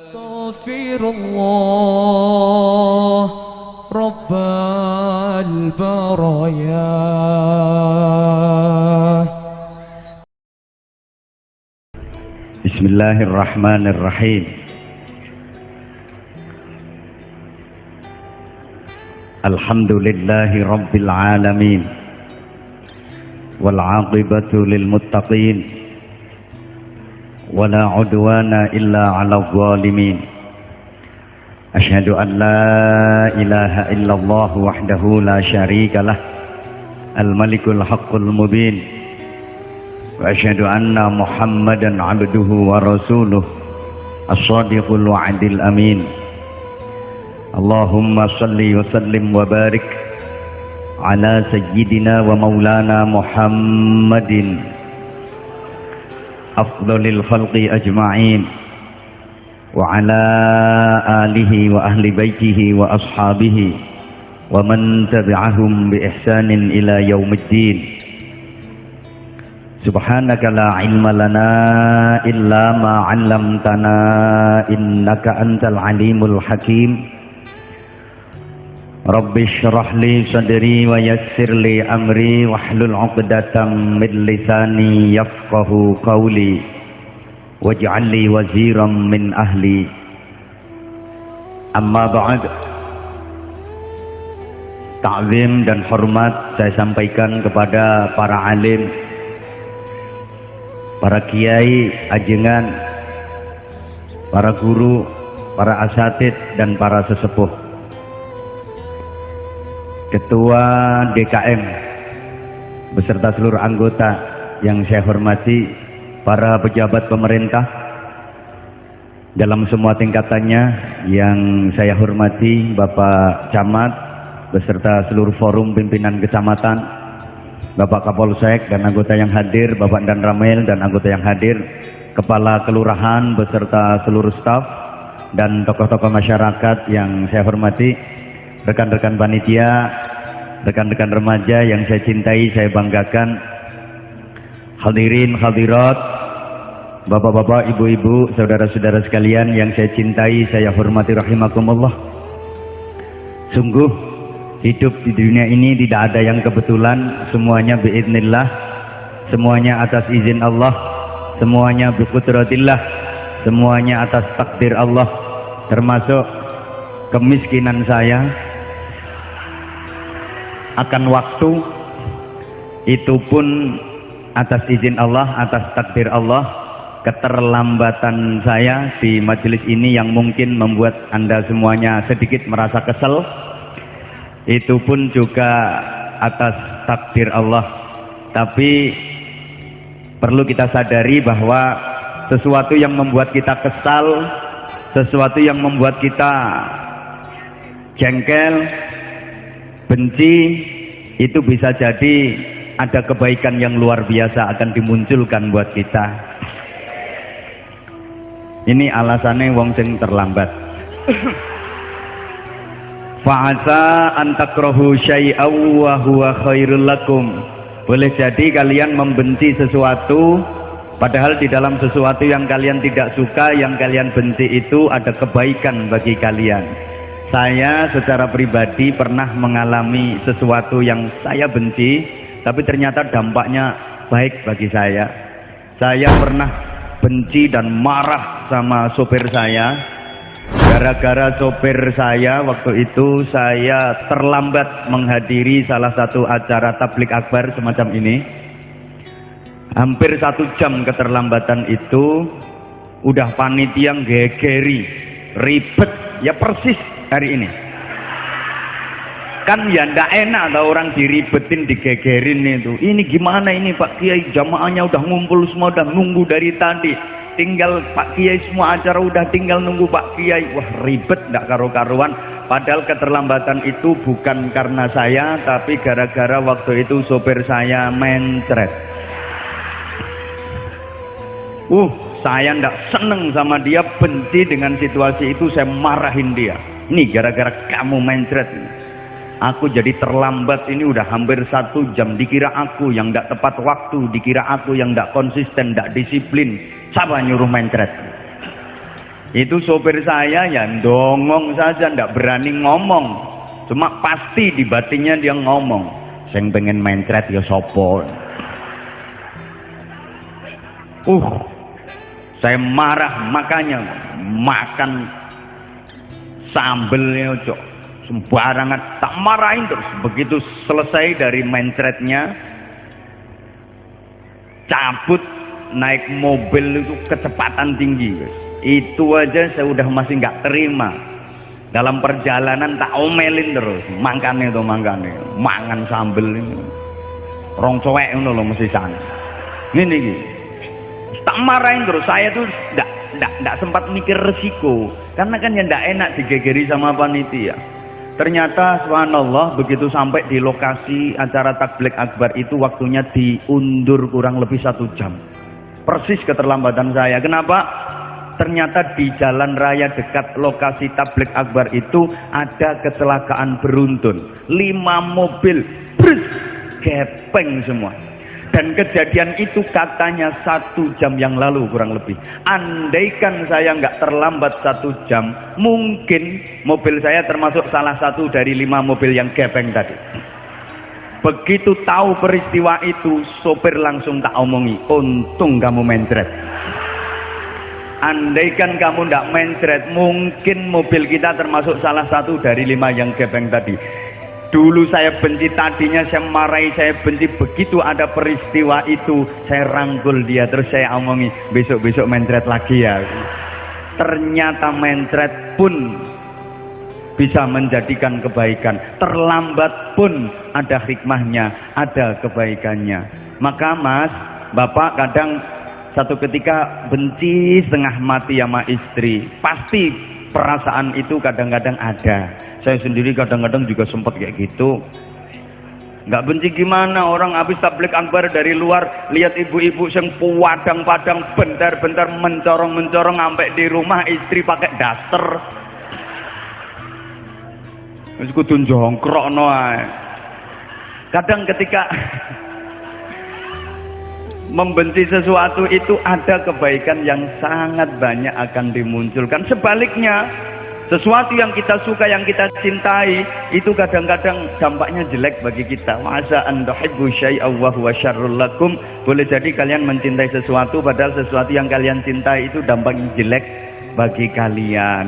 أستغفر الله رب البرايا. بسم الله الرحمن الرحيم. الحمد لله رب العالمين والعاقبة للمتقين ولا عدوان إلا على الظالمين. أشهد أن لا إله إلا الله وحده لا شريك له الملك الحق المبين، وأشهد أن محمدا عبده ورسوله الصادق الوعد الأمين. اللهم صل وسلم وبارك على سيدنا ومولانا محمد أفضل الخلق أجمعين وعلى آله وأهل بيته وأصحابه ومن تبعهم بإحسان إلى يوم الدين. سبحانك لا علم لنا إلا ما علمتنا إنك أنت العليم الحكيم. رب اشرح لي صدري ويسر لي أمري واحلل عقدة من لساني يفقه قولي واجعل لي وزيرا من أهلي. أما بعد. Ta'zim dan hormat saya sampaikan kepada para alim, para kiai ajengan, para guru, para asatid dan para sesepuh, Ketua DKM beserta seluruh anggota yang saya hormati, para pejabat pemerintah dalam semua tingkatannya yang saya hormati, Bapak Camat beserta seluruh forum pimpinan kecamatan, Bapak Kapolsek dan anggota yang hadir, Bapak Dan Ramil dan anggota yang hadir, Kepala Kelurahan beserta seluruh staf dan tokoh-tokoh masyarakat yang saya hormati, rekan-rekan panitia, rekan-rekan remaja yang saya cintai, saya banggakan, hadirin hadirat, bapak-bapak, ibu-ibu, saudara-saudara sekalian yang saya cintai, saya hormati rahimakumullah. Sungguh hidup di dunia ini tidak ada yang kebetulan, semuanya biiznillah, semuanya atas izin Allah, semuanya biqudratillah, semuanya atas takdir Allah, termasuk kemiskinan saya akan waktu itu pun atas izin Allah, atas takdir Allah. Keterlambatan saya di majelis ini yang mungkin membuat Anda semuanya sedikit merasa kesel, itu pun juga atas takdir Allah. Tapi perlu kita sadari bahwa sesuatu yang membuat kita kesal, sesuatu yang membuat kita jengkel, benci, itu bisa jadi ada kebaikan yang luar biasa akan dimunculkan buat kita. Ini alasannya wong sing terlambat. Fa'asa an takrahu syai'aw wa huwa khairul lakum. Boleh jadi kalian membenci sesuatu, padahal di dalam sesuatu yang kalian tidak suka, yang kalian benci itu ada kebaikan bagi kalian. Saya secara pribadi pernah mengalami sesuatu yang saya benci, tapi ternyata dampaknya baik bagi saya. Saya pernah benci dan marah sama sopir saya. Gara-gara sopir saya waktu itu saya terlambat menghadiri salah satu acara tablik akbar semacam ini. Hampir 1 jam keterlambatan itu, udah panitia gegeri, ribet, ya persis hari ini. Kan ya ndak enak kalau orang diribetin, digegerin itu. Ini gimana ini Pak Kiai, jamaahnya udah ngumpul semua, udah nunggu dari tadi. Tinggal Pak Kiai, semua acara udah tinggal nunggu Pak Kiai. Wah ribet ndak karu-karuan. Padahal keterlambatan itu bukan karena saya, tapi gara-gara waktu itu sopir saya mencret. Saya ndak seneng sama dia, benci dengan situasi itu, saya marahin dia. Nih gara-gara kamu mencret, aku jadi terlambat ini udah hampir 1 jam. Dikira aku yang ndak tepat waktu, dikira aku yang ndak konsisten, ndak disiplin. Siapa nyuruh mencret? Itu sopir saya ya dongong saja, ndak berani ngomong. Cuma pasti di batinnya dia ngomong, "Sing pengen mencret ya sopo." Saya marah, makanya makan sambelnya cok sembarangan, tak marahin terus. Begitu selesai dari mencretnya, cabut naik mobil itu kecepatan tinggi, guys. Itu aja saya udah masih nggak terima. Dalam perjalanan tak omelin terus, mangkane mangan sambel ini rong cowek ngono lho mesti sana ngene iki. Tak marahin terus, saya tuh nggak sempat mikir resiko, karena kan ya nggak enak digegeri sama panitia. Ternyata subhanallah begitu sampai di lokasi acara takbir akbar itu waktunya diundur kurang lebih 1 jam. Persis keterlambatan saya. Kenapa? Ternyata di jalan raya dekat lokasi tablik akbar itu ada kecelakaan beruntun. 5 mobil brus, gepeng semua. Dan kejadian itu katanya 1 jam yang lalu kurang lebih. Andaikan saya nggak terlambat 1 jam, mungkin mobil saya termasuk salah satu dari 5 mobil yang gepeng tadi. Begitu tahu peristiwa itu, sopir langsung tak omongi, "Untung kamu mencret. Andaikan kamu ndak mencret, mungkin mobil kita termasuk salah satu dari 5 yang gepeng tadi." Dulu saya benci, tadinya saya marahi, saya benci. Begitu ada peristiwa itu, saya rangkul dia, terus saya omongi, "Besok-besok mencret lagi ya." Ternyata mencret pun bisa menjadikan kebaikan. Terlambat pun ada hikmahnya, ada kebaikannya. Maka mas, bapak kadang satu ketika benci setengah mati sama istri. Pasti perasaan itu kadang-kadang ada. Saya sendiri kadang-kadang juga sempat kayak gitu. Nggak benci gimana, orang habis tablik akbar dari luar, lihat ibu-ibu yang padang-padang bentar-bentar mencorong-mencorong sampai di rumah istri pakai daster. Wis kudu jongkrokno ae. Kadang ketika membenci sesuatu itu ada kebaikan yang sangat banyak akan dimunculkan. Sebaliknya, sesuatu yang kita suka, yang kita cintai, itu kadang-kadang dampaknya jelek bagi kita. Masa anda tuhibbu syai'an wa huwa syarrul lakum. Boleh jadi kalian mencintai sesuatu, padahal sesuatu yang kalian cintai itu dampaknya jelek bagi kalian.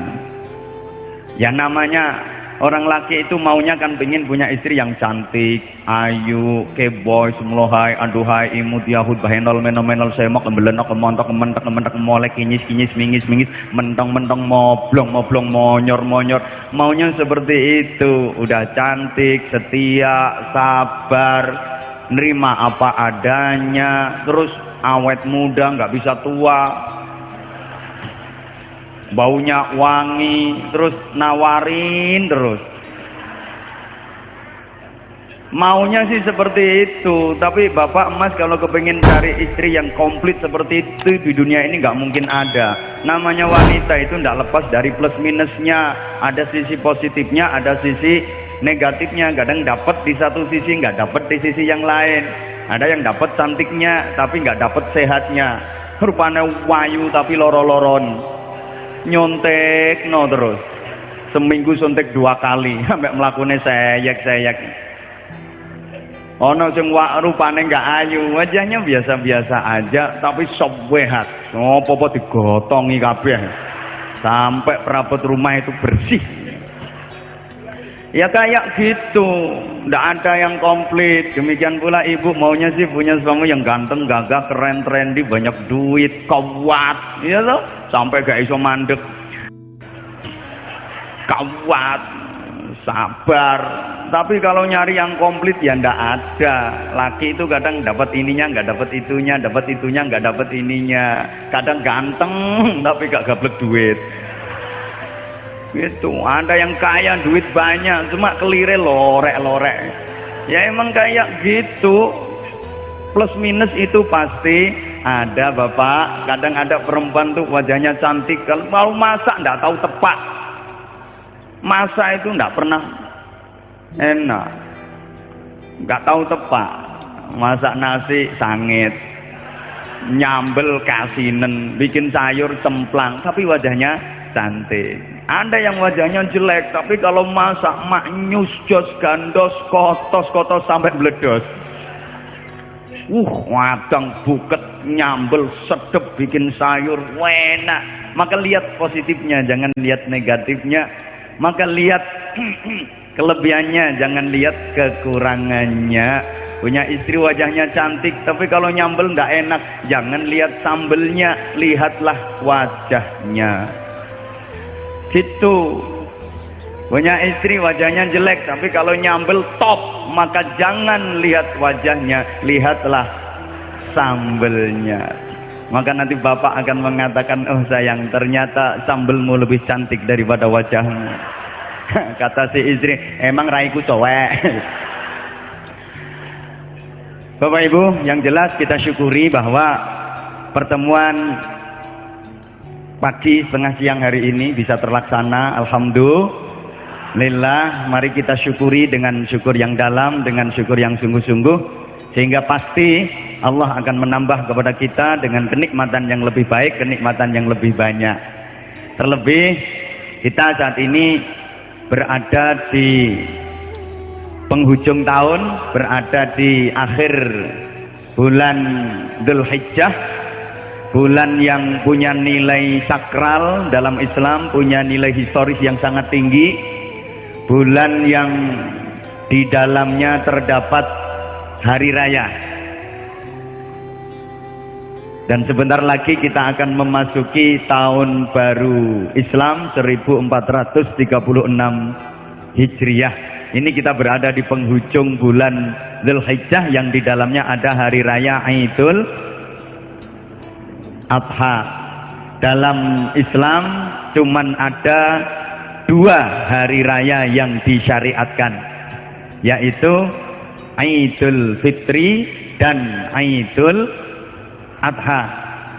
Yang namanya orang laki itu maunya kan pengen punya istri yang cantik, ayu, keboy, semlohai, aduhai, imut, yahud, bahenol, menomenol, semok, embelenok, kemontok, kementek, kementek, molek, kinyis, kinyis, mingis, mingis, mentong, mentong, moblong, moblong, monyor, monyor. Maunya seperti itu. Udah cantik, setia, sabar, nerima apa adanya, terus awet muda, nggak bisa tua, baunya wangi, terus nawarin terus. Maunya sih seperti itu, tapi bapak emas kalau kepingin cari istri yang komplit seperti itu di dunia ini nggak mungkin ada. Namanya wanita itu nggak lepas dari plus minusnya. Ada sisi positifnya, ada sisi negatifnya. Kadang dapat di satu sisi, nggak dapat di sisi yang lain. Ada yang dapat cantiknya tapi nggak dapat sehatnya. Rupanya wayu tapi loro-loron. Nyontek no terus, seminggu suntik 2 kali sampai melakukannya seyek. Ono sing rupane nggak ayu, wajahnya biasa-biasa aja tapi sop wehat. Apa-apa digotongi kabeh sampai perabot rumah itu bersih. Ya kayak gitu, nggak ada yang komplit. Demikian pula ibu maunya sih punya suami yang ganteng, gagah, keren, trendy, banyak duit, kuat, ya toh, sampai gak iso mandek, kuat, sabar. Tapi kalau nyari yang komplit ya ndak ada. Laki itu kadang dapat ininya, nggak dapat itunya, dapat itunya, nggak dapat ininya. Kadang ganteng tapi gak gablek duit. Gitu, ada yang kaya duit banyak cuma kelire lorek-lorek. Ya emang kayak gitu, plus minus itu pasti ada bapak. Kadang ada perempuan tuh wajahnya cantik, kalau mau masak nggak tahu tepak, masak itu nggak pernah enak, nggak tahu tepak, masak nasi sangit, nyambel kasinen, bikin sayur cemplang, tapi wajahnya cantik. Ada yang wajahnya jelek, tapi kalau masak maknyus, jos, gandos, kotos sampai bledos. Wadang buket, nyambel, sedep, bikin sayur, enak. Maka lihat positifnya, jangan lihat negatifnya. Maka lihat kelebihannya, jangan lihat kekurangannya. Punya istri wajahnya cantik, tapi kalau nyambel nggak enak, jangan lihat sambelnya, lihatlah wajahnya. Gitu. Punya istri wajahnya jelek, tapi kalau nyambel top, maka jangan lihat wajahnya, lihatlah sambelnya. Maka nanti bapak akan mengatakan, oh sayang, ternyata sambelmu lebih cantik daripada wajahmu. Kata si istri, emang raiku cowek. Bapak Ibu, yang jelas kita syukuri bahwa pertemuan pagi setengah siang hari ini bisa terlaksana. Alhamdulillah, mari kita syukuri dengan syukur yang dalam, dengan syukur yang sungguh-sungguh, sehingga pasti Allah akan menambah kepada kita dengan kenikmatan yang lebih baik, kenikmatan yang lebih banyak. Terlebih kita saat ini berada di penghujung tahun, berada di akhir bulan Dzulhijjah, bulan yang punya nilai sakral dalam Islam, punya nilai historis yang sangat tinggi, bulan yang di dalamnya terdapat hari raya. Dan sebentar lagi kita akan memasuki tahun baru Islam 1436 Hijriah. Ini kita berada di penghujung bulan Dzulhijjah yang di dalamnya ada hari raya Idul Adha. Dalam Islam cuman ada 2 hari raya yang disyariatkan, yaitu Idul Fitri dan Idul Adha.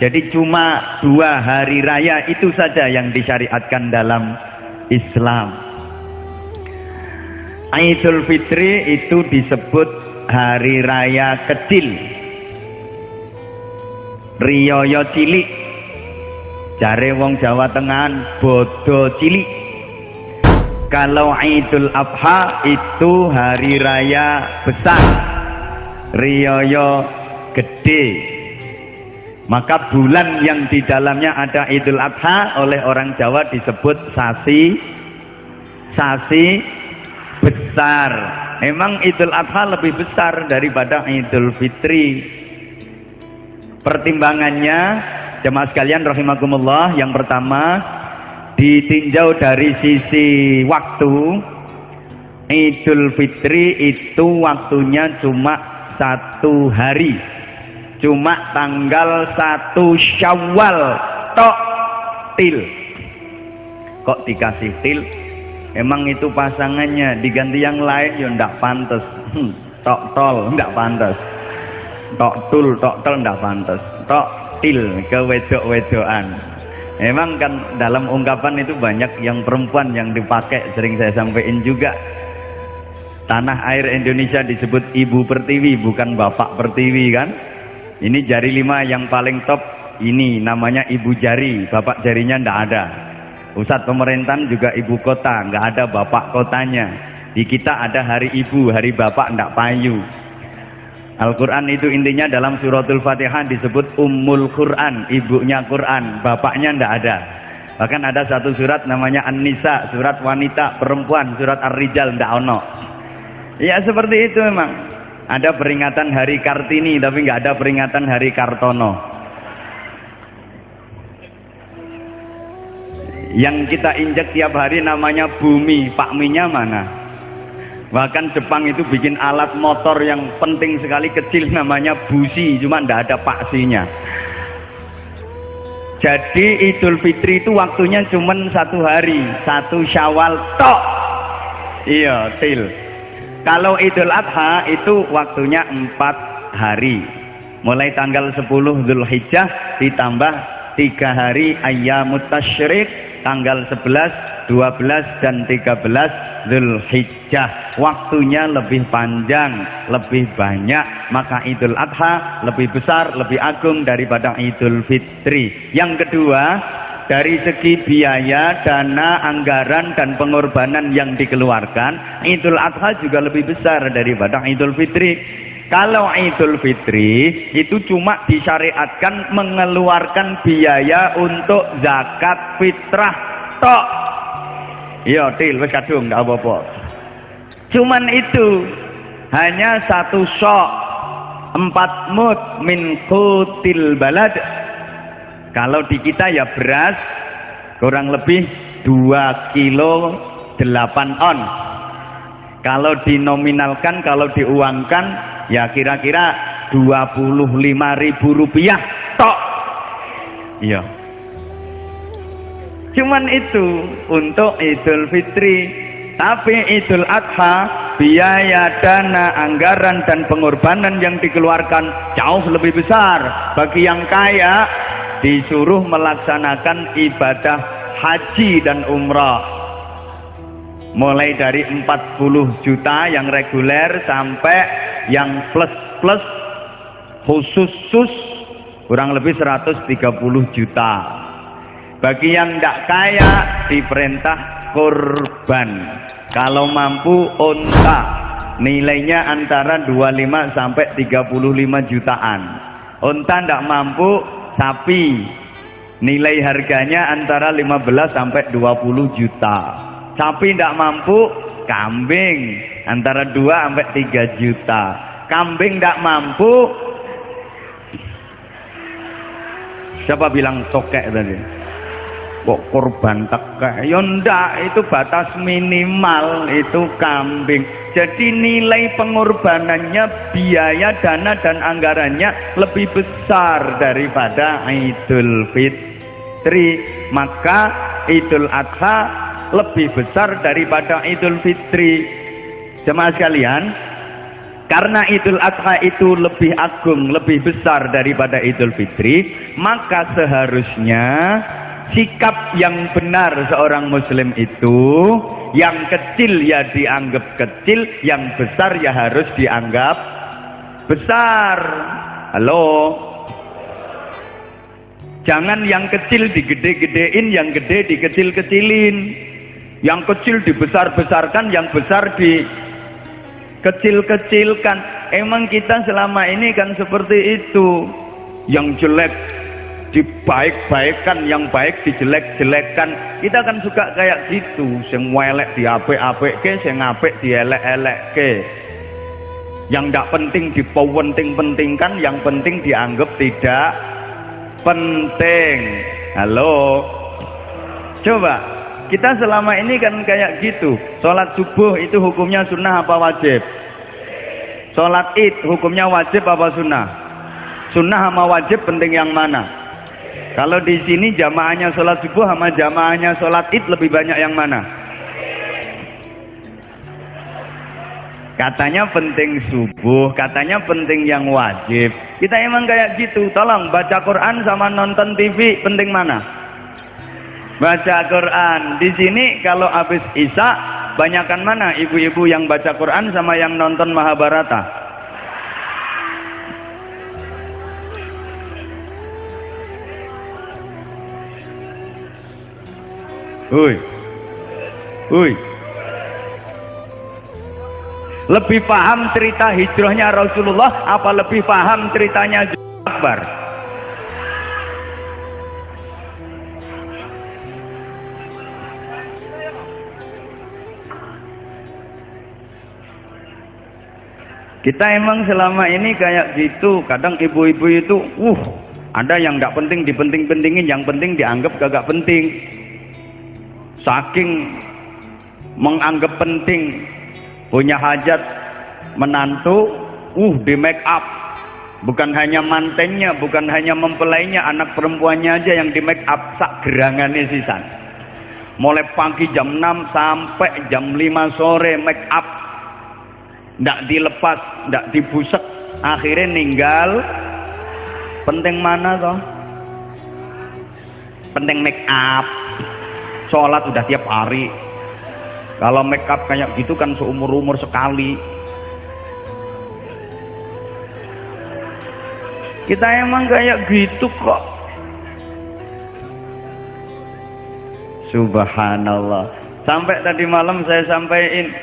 Jadi cuma 2 hari raya itu saja yang disyariatkan dalam Islam. Idul Fitri itu disebut hari raya kecil, riyoyo cilik, jare wong Jawa Tengah bodo cilik. Kalau Idul Adha itu hari raya besar, riyoyo gede. Maka bulan yang di dalamnya ada Idul Adha oleh orang Jawa disebut sasi besar. Memang Idul Adha lebih besar daripada Idul Fitri. Pertimbangannya, jemaah sekalian rahimakumullah, yang pertama ditinjau dari sisi waktu. Idul Fitri itu waktunya cuma 1 hari, cuma tanggal 1 Syawal tok til. Kok dikasih til? Emang itu pasangannya, diganti yang lain ya ndak pantas. Tok tol ndak pantas, tok tul ndak pantas, tok til ke wedok-wedokan. Emang kan dalam ungkapan itu banyak yang perempuan yang dipakai, sering saya sampaikan juga. Tanah air Indonesia disebut Ibu Pertiwi, bukan Bapak Pertiwi kan. Ini jari 5 yang paling top, ini namanya Ibu Jari, Bapak jarinya ndak ada. Pusat pemerintahan juga ibu kota, nggak ada bapak kotanya. Di kita ada hari ibu, hari bapak ndak payu. Al-Quran itu intinya dalam suratul Fatihah disebut Ummul Quran, ibunya Quran, bapaknya ndak ada. Bahkan ada satu surat namanya An-Nisa, surat wanita perempuan, surat Ar-Rijal ndak ono. Ya seperti itu memang. Ada peringatan hari Kartini tapi nggak ada peringatan hari Kartono. Yang kita injak tiap hari namanya bumi, pakminya mana? Bahkan Jepang itu bikin alat motor yang penting sekali kecil namanya busi, cuma ndak ada paksinya. Jadi Idul Fitri itu waktunya cuma 1 hari, 1 Syawal tok. Iya, til. Kalau Idul Adha itu waktunya 4 hari. Mulai tanggal 10 Dzulhijjah ditambah 3 hari Ayyamut Tasyrik tanggal 11, 12 dan 13 Zulhijjah. Waktunya lebih panjang, lebih banyak, maka Idul Adha lebih besar, lebih agung daripada Idul Fitri. Yang kedua, dari segi biaya, dana, anggaran dan pengorbanan yang dikeluarkan, Idul Adha juga lebih besar daripada Idul Fitri. Kalau Idul Fitri itu cuma disyariatkan mengeluarkan biaya untuk zakat fitrah tok. Iya, til wis kadung ndak apa-apa. Cuman itu hanya satu sok 4 mud min qutil balad. Kalau di kita ya beras kurang lebih 2 kilo 8 on. Kalau dinominalkan, kalau diuangkan ya kira-kira 25.000 rupiah tok. Iya. Cuman itu untuk Idul Fitri. Tapi Idul Adha, biaya, dana, anggaran dan pengorbanan yang dikeluarkan jauh lebih besar. Bagi yang kaya disuruh melaksanakan ibadah haji dan umrah. Mulai dari 40 juta yang reguler sampai yang plus khusus kurang lebih 130 juta. Bagi yang tidak kaya diperintah kurban. Kalau mampu unta, nilainya antara 25 sampai 35 jutaan. Unta tidak mampu, sapi, nilai harganya antara 15 sampai 20 juta. Sapi tidak mampu, kambing antara 2 sampai 3 juta. Kambing tidak mampu, siapa bilang tokek tadi? Kok korban tekek? Ya ndak, itu batas minimal itu kambing. Jadi nilai pengorbanannya, biaya, dana dan anggarannya lebih besar daripada Idul Fitri. Maka Idul Adha lebih besar daripada Idul Fitri. Jemaah sekalian, karena Idul Adha itu lebih agung, lebih besar daripada Idul Fitri, maka seharusnya sikap yang benar seorang muslim itu, yang kecil ya dianggap kecil, yang besar ya harus dianggap besar. Halo? Jangan yang kecil digede-gedein, yang gede dikecil-kecilin. Yang kecil dibesar-besarkan, yang besar dikecil-kecilkan. Emang kita selama ini kan seperti itu. Yang jelek dibaik-baikkan, yang baik dijelek-jelekkan. Kita kan suka kayak gitu. Sing welek diapik-apik, sing apik dielek-elek. Yang tidak penting dipenting-pentingkan, yang penting dianggap tidak penting. Halo? Coba. Kita selama ini kan kayak gitu. Sholat subuh itu hukumnya sunnah apa wajib? Sholat id hukumnya wajib apa sunnah? Sunnah sama wajib penting yang mana? Kalau di sini jamaahnya sholat subuh sama jamaahnya sholat id lebih banyak yang mana? Katanya penting subuh, katanya penting yang wajib. Kita emang kayak gitu. Tolong baca Quran sama nonton TV penting mana? Baca Quran. Di sini kalau habis Isya, banyakan mana ibu-ibu yang baca Quran sama yang nonton Mahabharata? Uy. Lebih paham cerita hijrahnya Rasulullah apa lebih paham ceritanya Akbar? Kita emang selama ini kayak gitu. Kadang ibu-ibu itu ada yang nggak penting dipenting-pentingin, yang penting dianggap gak penting. Saking menganggap penting, punya hajat menantu, di make up. Bukan hanya mantennya, bukan hanya mempelainya, anak perempuannya aja yang di make up sak gerangannya sisan. Mulai pagi jam 6 sampai jam 5 sore make up. Ndak dilepas, ndak dibusek, akhirnya ninggal. Penting mana toh? Penting make up. sholat udah tiap hari. Kalau make up kayak gitu kan seumur-umur sekali. Kita emang kayak gitu kok. Subhanallah. Sampai tadi malam saya sampaikan,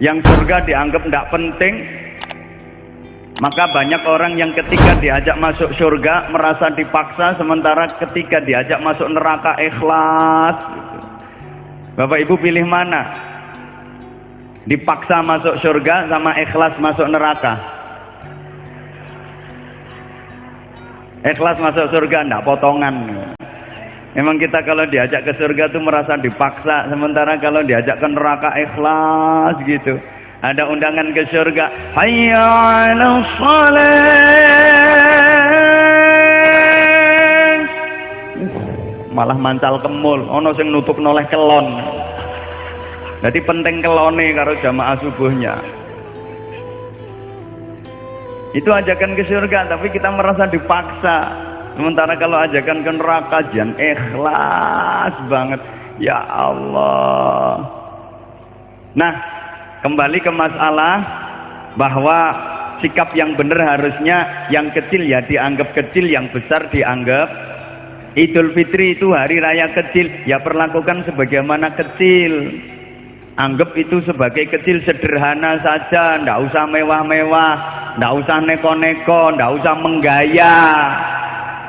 yang surga dianggap tidak penting, maka banyak orang yang ketika diajak masuk surga merasa dipaksa, sementara ketika diajak masuk neraka ikhlas. Bapak Ibu pilih mana? Dipaksa masuk surga sama ikhlas masuk neraka? Ikhlas masuk surga, enggak potongan. Memang kita kalau diajak ke surga tuh merasa dipaksa, sementara kalau diajak ke neraka ikhlas gitu. Ada undangan ke surga, hayya 'alas shalah. Malah mancal kemul, ono sing nutup noleh kelon. Jadi penting kelone karo jamaah subuhnya. Itu ajakan ke surga, tapi kita merasa dipaksa. Sementara kalau ajakan ke neraka jan ikhlas banget. Ya Allah. Nah, kembali ke masalah bahwa sikap yang benar harusnya yang kecil ya dianggap kecil, yang besar dianggap. Idul Fitri itu hari raya kecil, ya perlakukan sebagaimana kecil. Anggap itu sebagai kecil, sederhana saja, ndak usah mewah-mewah, ndak usah neko-neko, ndak usah menggaya.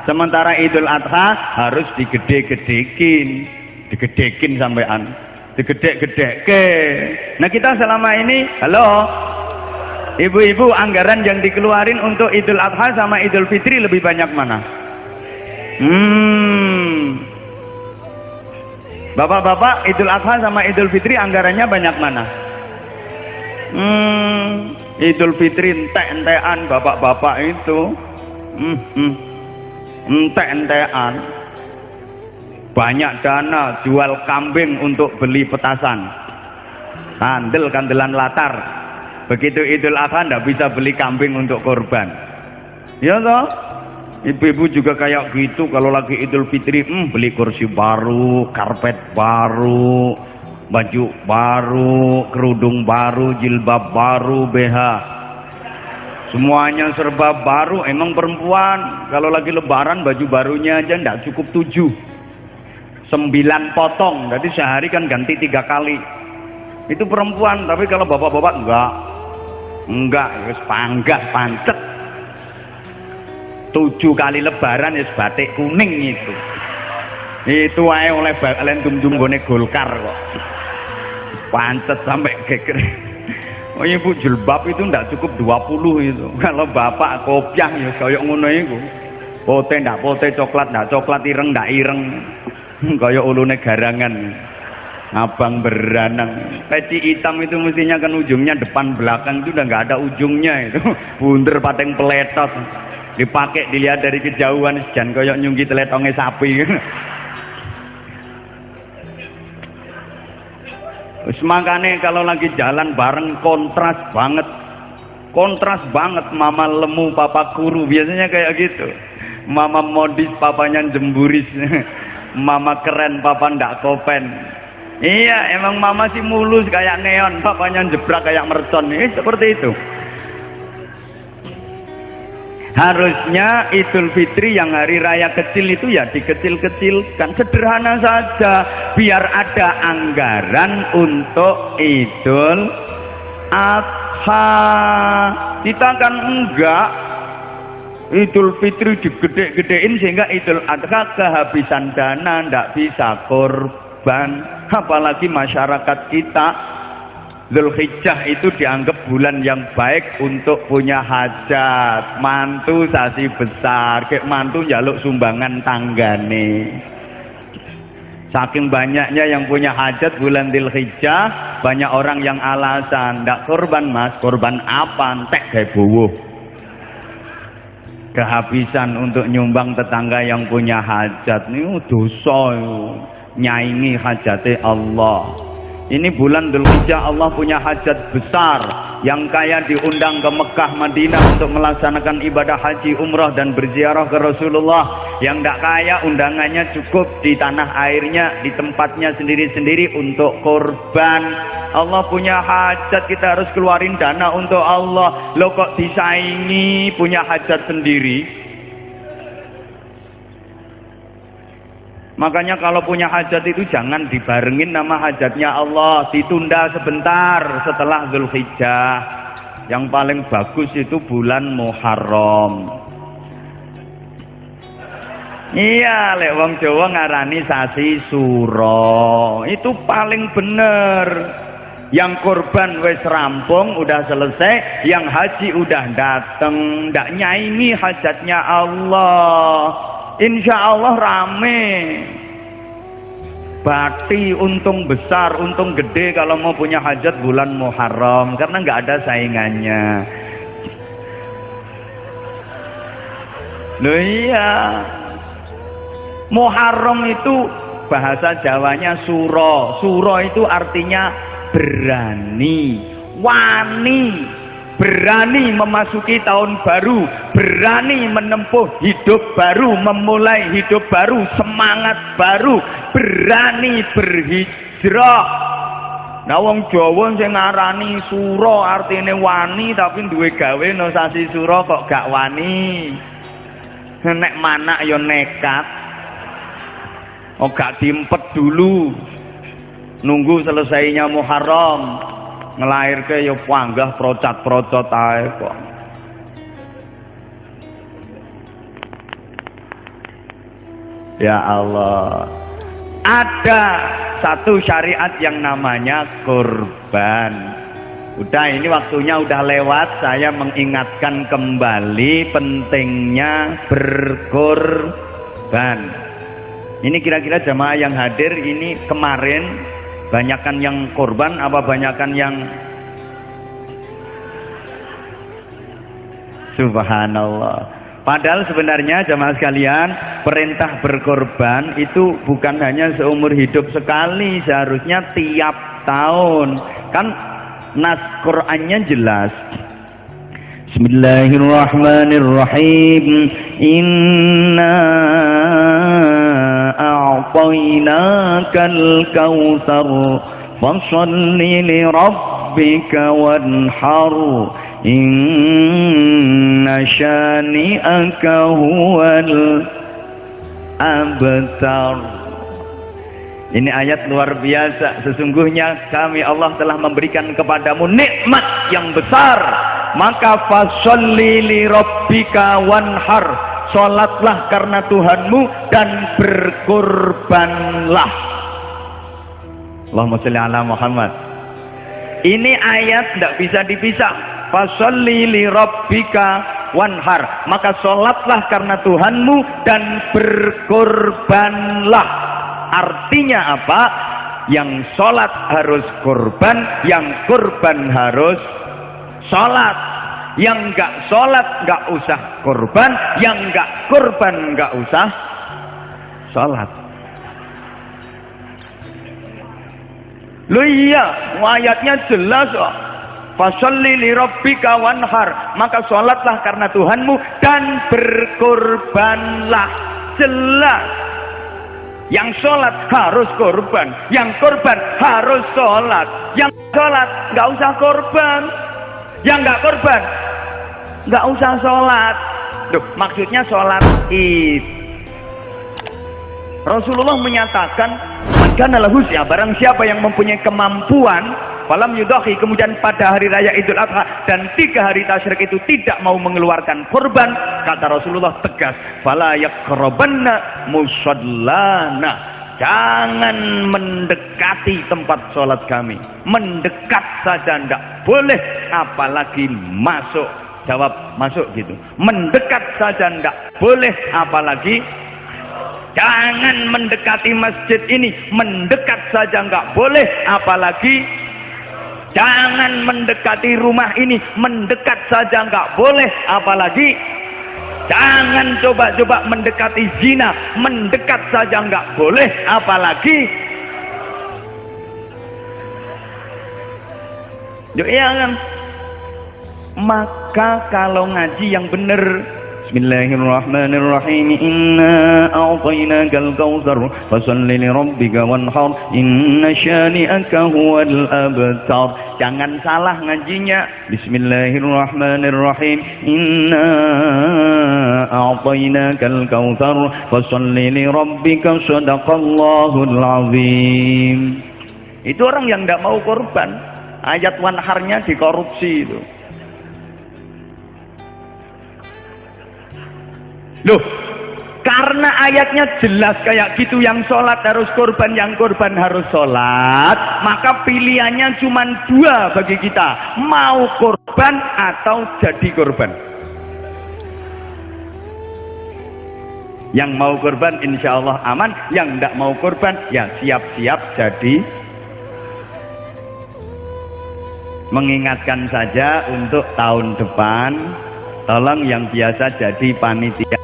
Sementara Idul Adha harus digede-gedekin, digedekin sampean, digedek-gedeke. Nah kita selama ini, halo, ibu-ibu, anggaran yang dikeluarin untuk Idul Adha sama Idul Fitri lebih banyak mana? Bapak-bapak, Idul Adha sama Idul Fitri anggarannya banyak mana? Idul Fitri entek-entekan bapak-bapak itu. Entek-entekan. Banyak dana jual kambing untuk beli petasan. Kandelan latar. Begitu Idul Adha ndak bisa beli kambing untuk korban. Ya toh? Ibu-ibu juga kayak gitu kalau lagi Idul Fitri, beli kursi baru, karpet baru, baju baru, kerudung baru, jilbab baru, BH. Semuanya serba baru. Emang perempuan kalau lagi lebaran baju barunya aja ndak cukup 7, 9 potong. Jadi sehari kan ganti 3 kali. Itu perempuan, tapi kalau bapak-bapak enggak, wis panggah pancet. 7 kali lebaran ya batik kuning itu aja oleh dum-dum gone Golkar kok, pancet sampai geger. Oh ibu, jilbab itu ndak cukup 20 itu. Kalau bapak kopiah ya kayak ngono iku, pote ndak pote, coklat ndak coklat, ireng ndak ireng, kayak ulune garangan abang beranang. Peci hitam itu mestinya kan ujungnya depan belakang, itu udah nggak ada ujungnya itu. Bunder pateng peletot, dipakai dilihat dari kejauhan jan koyok nyunggi teletonge sapi. Makanya kalau lagi jalan bareng kontras banget, mama lemu papa kuru, biasanya kayak gitu. Mama modis papanya jemburis. Mama keren papa ndak kopen. Iya, emang mama sih mulus kayak neon, papanya jebrak kayak mercon. Seperti itu. Harusnya Idul Fitri yang hari raya kecil itu ya dikecil-kecilkan, sederhana saja, biar ada anggaran untuk Idul Adha. Kita kan enggak, Idul Fitri digede-gedein sehingga Idul Adha kehabisan dana, ndak bisa korban. Apalagi masyarakat kita, Dzulhijjah itu dianggap bulan yang baik untuk punya hajat. Mantu sasi besar, kayak mantu njaluk sumbangan tanggane. Saking banyaknya yang punya hajat bulan Dzulhijjah, banyak orang yang alasan, ndak korban mas, korban apa? Entek gawe buwuh. Kehabisan untuk nyumbang tetangga yang punya hajat, ini dosa, nyaingi hajate Allah. Ini bulan Dzulhijjah Allah punya hajat besar. Yang kaya diundang ke Mekah Madinah untuk melaksanakan ibadah haji umrah dan berziarah ke Rasulullah. Yang tidak kaya undangannya cukup di tanah airnya, di tempatnya sendiri-sendiri untuk korban. Allah punya hajat, kita harus keluarin dana untuk Allah. Lo kok disaingi punya hajat sendiri? Makanya kalau punya hajat itu jangan dibarengin nama hajatnya Allah, ditunda sebentar setelah Dzulhijjah. Yang paling bagus itu bulan Muharram. Iya, lek wong Jawa ngarani sasi suro. Itu paling bener. Yang korban wis rampung, udah selesai, yang haji udah dateng, ndak nyaingi hajatnya Allah. Insya Allah rame. Bati untung besar, untung gede kalau mau punya hajat bulan Muharram, karena nggak ada saingannya. Loh iya, Muharram itu bahasa Jawanya suro. Suro itu artinya berani, wani. Berani memasuki tahun baru, berani menempuh hidup baru, memulai hidup baru, semangat baru, berani berhijrah. Nah wong Jawa sing ngarani suro artine wani, tapi duwe gawe no sasi suro kok gak wani. Nek manak ya nekat. Oh gak diempet dulu. Nunggu selesainya Muharram. Ngelahirke ya panggah procot-procot ae kok. Ya Allah. Ada satu syariat yang namanya kurban. Udah ini waktunya udah lewat, saya mengingatkan kembali pentingnya berkurban. Ini kira-kira jamaah yang hadir ini kemarin banyakan yang korban apa banyakan yang subhanallah. Padahal sebenarnya jamaah sekalian, perintah berkorban itu bukan hanya seumur hidup sekali, seharusnya tiap tahun. Kan nas Qur'annya jelas. Bismillahirrahmanirrahim. Inna a'tainakal kautsar fasholli li rabbika wanhar inna syani'aka huwal abtar. Ini ayat luar biasa. Sesungguhnya kami Allah telah memberikan kepadamu nikmat yang besar, maka fasholli li rabbika wanhar, sholatlah karena Tuhanmu dan berkurbanlah. Allahumma sholli ala Muhammad. Ini ayat tidak bisa dipisah. Fasholli li rabbika wanhar, maka sholatlah karena Tuhanmu dan berkurbanlah. Artinya apa? Yang sholat harus kurban, yang kurban harus sholat. Yang enggak sholat enggak usah kurban, yang enggak kurban enggak usah sholat. Loh iya, ayatnya jelas kok. Fasholli li rabbika wanhar, maka sholatlah karena Tuhanmu dan berkurbanlah. Jelas. Yang sholat harus korban, yang korban harus sholat, yang sholat nggak usah korban, yang nggak korban nggak usah sholat. Duh, maksudnya sholat id. Rasulullah menyatakan, "Man lahu ya, barang siapa yang mempunyai kemampuan, falam yudahi, kemudian pada hari raya Idul Adha dan 3 hari tasyrik itu tidak mau mengeluarkan korban," kata Rasulullah tegas, "fala yaqrabanna musallana." Jangan mendekati tempat sholat kami. Mendekat saja tidak boleh, apalagi masuk. Jawab masuk gitu. Mendekat saja tidak boleh, apalagi jangan mendekati masjid ini. Mendekat saja nggak boleh, apalagi jangan mendekati rumah ini. Mendekat saja nggak boleh, apalagi jangan coba-coba mendekati zina. Mendekat saja nggak boleh, apalagi Yo iya kan. Maka kalau ngaji yang benar, Bismillahirrahmanirrahim, inna a'tainakal kautsar fasholli li rabbika wanhar inna syani'aka huwal abtar. Jangan salah ngajinya. Bismillahirrahmanirrahim, inna a'tainakal kautsar fasholli li rabbika shadaqallahul azim. Itu orang yang tidak mau korban. Ayat wanharnya dikorupsi itu. Loh, karena ayatnya jelas kayak gitu, yang sholat harus korban, yang korban harus sholat, maka pilihannya cuma dua bagi kita, mau korban atau jadi korban. Yang mau korban insya Allah aman, yang tidak mau korban ya siap-siap jadi. Mengingatkan saja untuk tahun depan, tolong yang biasa jadi panitia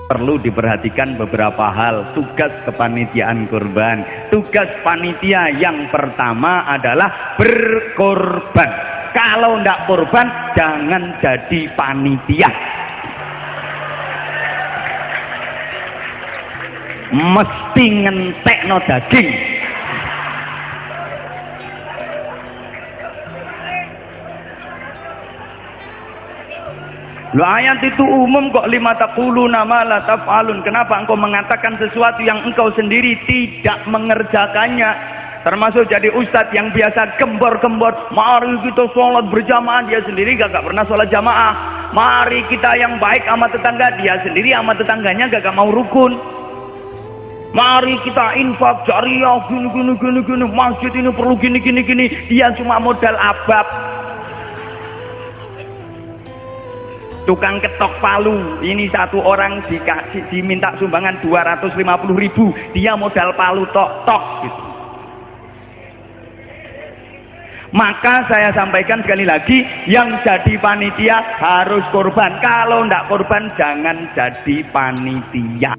perlu diperhatikan beberapa hal. Tugas kepanitiaan kurban, tugas panitia yang pertama adalah berkorban. Kalau tidak korban jangan jadi panitia, mesti ngentekno daging. Loh, ayat itu umum kok, lima taqulu nama la taf'alun. Kenapa engkau mengatakan sesuatu yang engkau sendiri tidak mengerjakannya? Termasuk jadi ustadz yang biasa gembor-gembor, mari kita sholat berjamaah, dia sendiri gak pernah sholat jamaah. Mari kita yang baik sama tetangga, dia sendiri sama tetangganya gak mau rukun. Mari kita infak jariah, gini, masjid ini perlu gini, dia cuma modal abab. Tukang ketok palu, ini satu orang diminta sumbangan 250.000, dia modal palu tok gitu. Maka saya sampaikan sekali lagi, yang jadi panitia harus korban. Kalau ndak korban jangan jadi panitia.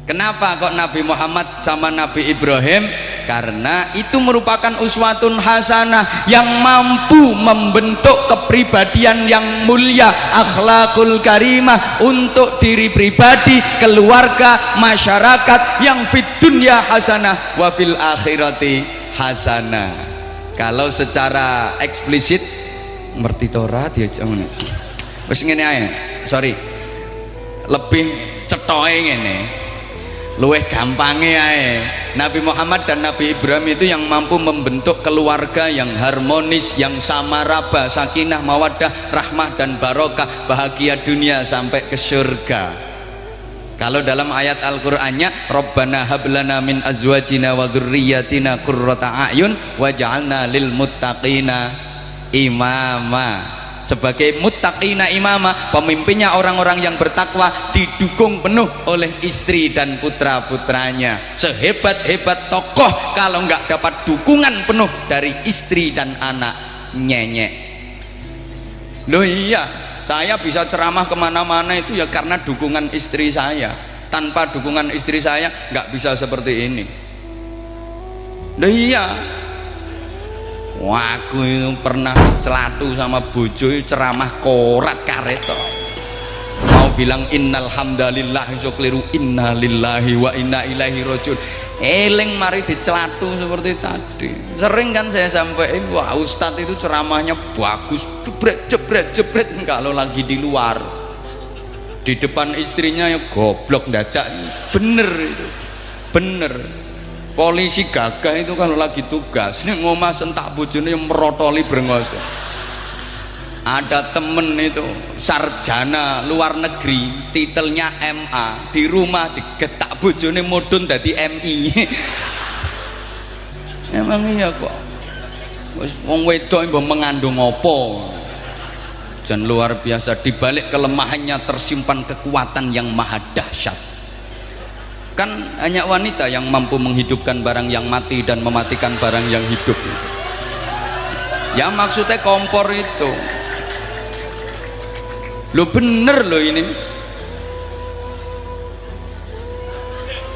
Kenapa kok Nabi Muhammad sama Nabi Ibrahim? Karena itu merupakan uswatun hasanah yang mampu membentuk kepribadian yang mulia, akhlakul karimah untuk diri pribadi, keluarga, masyarakat, yang fid dunya hasanah wa fil akhirati hasanah. Kalau secara eksplisit ngerti Torah dia jangan. Wis ngene ae. Sorry. Lebih cetoke ngene. Luweh gampangnya ae. Nabi Muhammad dan Nabi Ibrahim itu yang mampu membentuk keluarga yang harmonis, yang samaraba, sakinah, mawaddah, rahmah dan barokah, bahagia dunia sampai ke surga. Kalau dalam ayat Al-Qur'annya, Rabbana hablana min azwajina wa dzurriyyatina qurrata a'yun waj'alna lil muttaqina imama. Sebagai muttaqina imama, pemimpinnya orang-orang yang bertakwa, didukung penuh oleh istri dan putra-putranya. Sehebat-hebat tokoh kalau nggak dapat dukungan penuh dari istri dan anak, nyenyek. Loh iya, saya bisa ceramah kemana-mana itu ya karena dukungan istri saya. Tanpa dukungan istri saya nggak bisa seperti ini. Loh iya, wah, aku itu pernah celatu sama bojo ceramah korat karet toh. Mau bilang innal hamdalillah iso keliru innalillahi wa inna ilaihi rajiun. Eling mari dicelatu seperti tadi. Sering kan saya sampaikan, wah ustadz itu ceramahnya bagus, jebret kalau lagi di luar. Di depan istrinya ya goblok dadak. Bener itu. Bener. Polisi gagah itu kalau lagi tugas ngomah sentak bojone yang merotoli brengos. Ada temen itu sarjana luar negeri, titelnya MA, di rumah digetak bojone mudun dadi MI. Emang iya kok. Wis wong wedok mbok mengandung apa? Dan luar biasa, di balik kelemahannya tersimpan kekuatan yang maha dahsyat. Kan hanya wanita yang mampu menghidupkan barang yang mati dan mematikan barang yang hidup. Ya maksudnya kompor itu. Lo bener lo ini.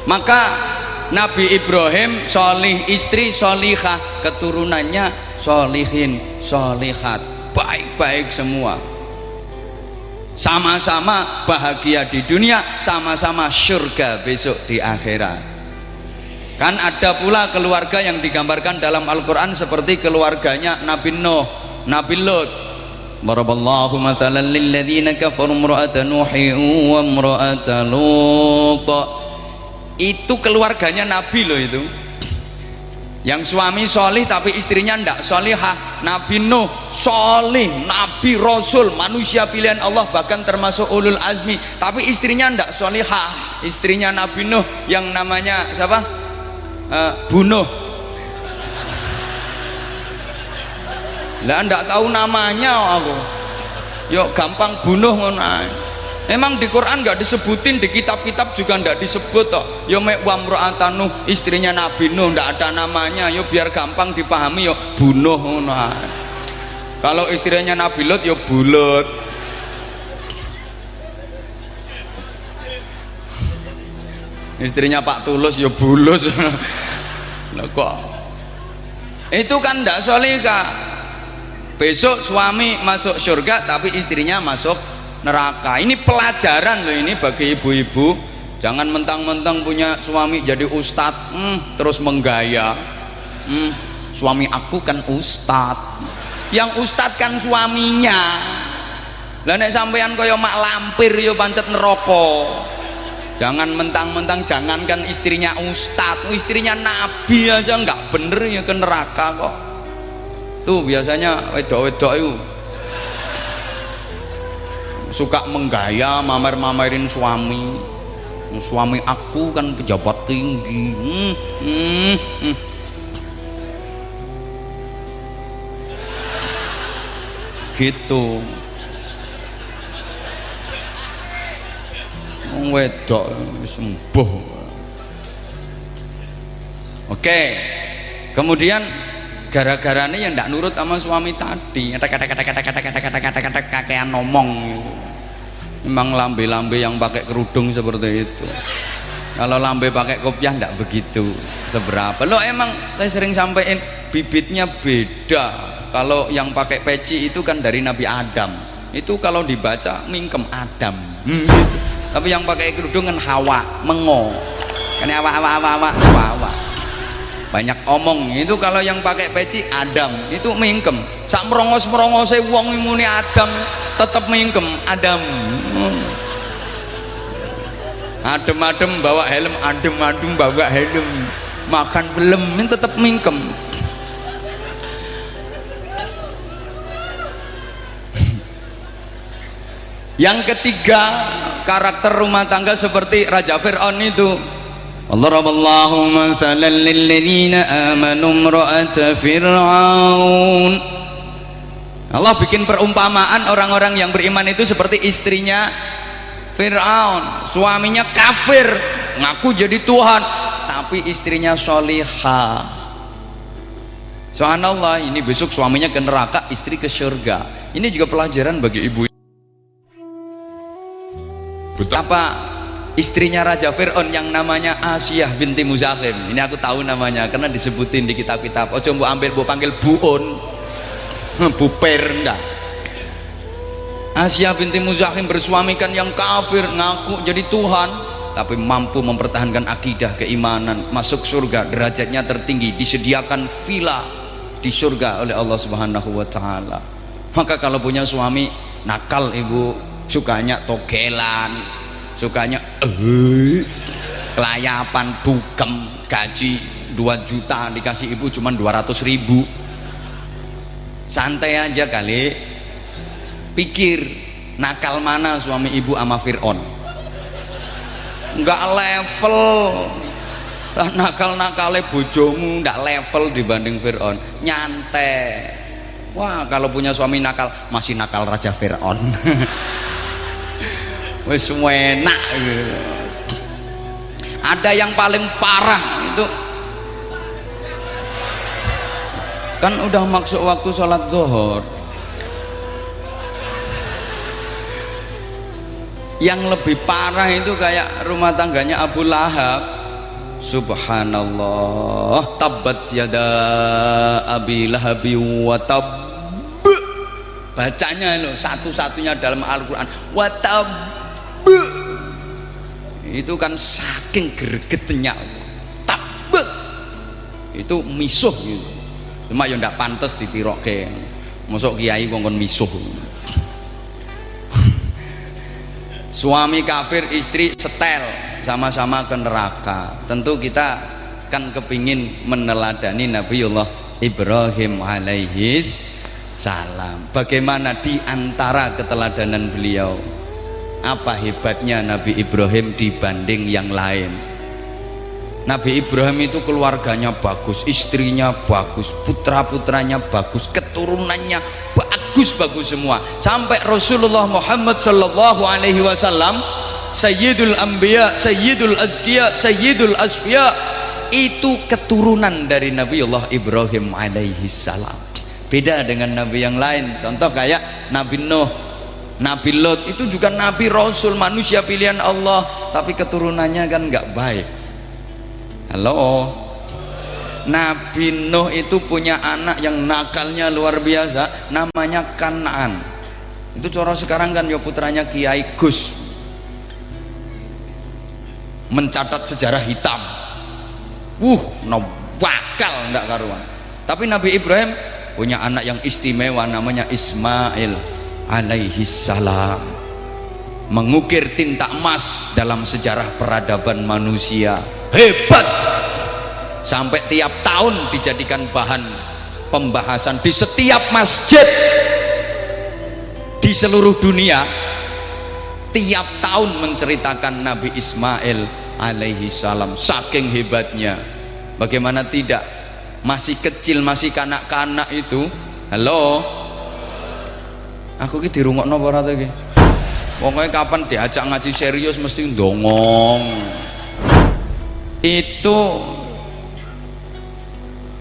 Maka Nabi Ibrahim solih, istri solihah, keturunannya solihin, solihat, baik-baik semua, sama-sama bahagia di dunia, sama-sama surga besok di akhirat. Kan ada pula keluarga yang digambarkan dalam Al-Quran seperti keluarganya Nabi Nuh, Nabi Lut. Daraballahu mathalan lilladzina kafaru imra'ata Nuhin wa imra'ata Lut. Itu keluarganya Nabi loh itu, yang suami solih tapi istrinya ndak solihah. Nabi Nuh solih, Nabi Rasul, manusia pilihan Allah, bahkan termasuk ulul azmi, tapi istrinya ndak solihah. Istrinya Nabi Nuh yang namanya siapa? Bunuh. Lah ndak tahu namanya aku, yuk gampang bunuh ngono ae. Emang di Quran nggak disebutin, di kitab-kitab juga nggak disebut toh. Yo mek wamro'atan Nuh, istrinya Nabi Nuh, nggak ada namanya. Yo biar gampang dipahami, yo bunuh ngono. Kalau istrinya Nabi Lut, yo bulut. Istrinya Pak Tulus, yo bulus. Lah kok itu kan nggak solihah. Besok suami masuk surga tapi istrinya masuk neraka. Ini pelajaran loh ini bagi ibu-ibu. Jangan mentang-mentang punya suami jadi ustadz terus menggaya. Suami aku kan ustadz, yang ustadz kan suaminya. Lah nek sampean kaya mak lampir yo pancet neraka. Jangan mentang-mentang, jangankan istrinya ustadz, istrinya nabi aja nggak bener ya ke neraka kok. Tuh biasanya wedok-wedok itu suka menggaya, mamer-mamerin suami. Suami aku kan pejabat tinggi. Gitu. Wedok sembuh. Oke. Kemudian gara-garanya yang ndak nurut sama suami tadi, kata-kata kakean ngomong. Memang lambe-lambe yang pakai kerudung seperti itu. Kalau lambe pakai kopiah ndak begitu seberapa. Lo emang saya sering sampaikan bibitnya beda. Kalau yang pakai peci itu kan dari Nabi Adam. Itu kalau dibaca mingkem Adam. Gitu. Tapi yang pakai kerudung kan Hawa, mengo. Kan Hawa. Banyak omong. Itu kalau yang pakai peci Adam, itu mingkem. Sak merongos-merongose wong muni Adam tetep mingkem Adam. Adem-adem bawa helm, adem-adem bawa helm. Makan film tetep mingkem. Yang ketiga, karakter rumah tangga seperti Raja Fir'aun itu. Allahu mathalan lilladzina amanu imra'ata Fir'aun. Allah bikin perumpamaan orang-orang yang beriman itu seperti istrinya Fir'aun. Suaminya kafir, ngaku jadi Tuhan, tapi istrinya sholihah. Subhanallah, ini besok suaminya ke neraka, istri ke surga. Ini juga pelajaran bagi ibu. Betapa istrinya Raja Fir'aun yang namanya Asiyah binti Muzakhim, ini aku tahu namanya karena disebutin di kitab-kitab. Ojo mbok ambil, mbok panggil buun, buper ndak. Asiyah binti Muzakhim bersuamikan yang kafir, ngaku jadi Tuhan, tapi mampu mempertahankan akidah keimanan, masuk surga, derajatnya tertinggi, disediakan villa di surga oleh Allah Subhanahu wa taala. Maka kalau punya suami nakal, ibu, sukanya togelan, sukanya kelayapan, bukem, gaji 2 juta dikasih ibu cuma 200.000, santai aja kali. Pikir nakal mana suami ibu sama Fir'aun, nggak level. Nakal-nakalnya bojomu nggak level dibanding Fir'aun, nyantai. Wah, kalau punya suami nakal, masih nakal Raja Fir'aun. Wes enak gitu. Ada yang paling parah itu kan udah masuk waktu sholat zuhur. Yang lebih parah itu kayak rumah tangganya Abu Lahab. Subhanallah. Tabbat yada abi lahabi wa tab. Bacanya loh satu-satunya dalam Al-Quran wa tab. Itu kan saking gregetnya tab. Itu misuh gitu. Cuma ya ndak pantes ditirokke. Mosok kiai kongkon misuh. Suami kafir, istri setel, sama-sama ke neraka. Tentu kita kan kepingin meneladani Nabiullah Ibrahim alaihis salam. Bagaimana di antara keteladanan beliau? Apa hebatnya Nabi Ibrahim dibanding yang lain? Nabi Ibrahim itu keluarganya bagus, istrinya bagus, putra-putranya bagus, keturunannya bagus semua. Sampai Rasulullah Muhammad sallallahu alaihi wasallam, Sayyidul Anbiya, Sayyidul Azkiya, Sayyidul Asfiya, itu keturunan dari Nabiullah Ibrahim alaihi salam. Beda dengan nabi yang lain. Contoh kayak Nabi Nuh, Nabi Lot, itu juga nabi rasul, manusia pilihan Allah, tapi keturunannya kan nggak baik. Halo, Nabi Nuh itu punya anak yang nakalnya luar biasa, namanya Kanaan. Itu cara sekarang kan ya putranya Kiai Gus, mencatat sejarah hitam. Bakal ndak karuan. Tapi Nabi Ibrahim punya anak yang istimewa, namanya Ismail alaihi salam, mengukir tinta emas dalam sejarah peradaban manusia. Hebat, sampai tiap tahun dijadikan bahan pembahasan di setiap masjid di seluruh dunia. Tiap tahun menceritakan Nabi Ismail alaihi salam, saking hebatnya. Bagaimana tidak, masih kecil, masih kanak-kanak itu. Halo, aku ki dirungokno apa ora to iki? Pokoknya kapan diajak ngaji serius mesti ndongong. Itu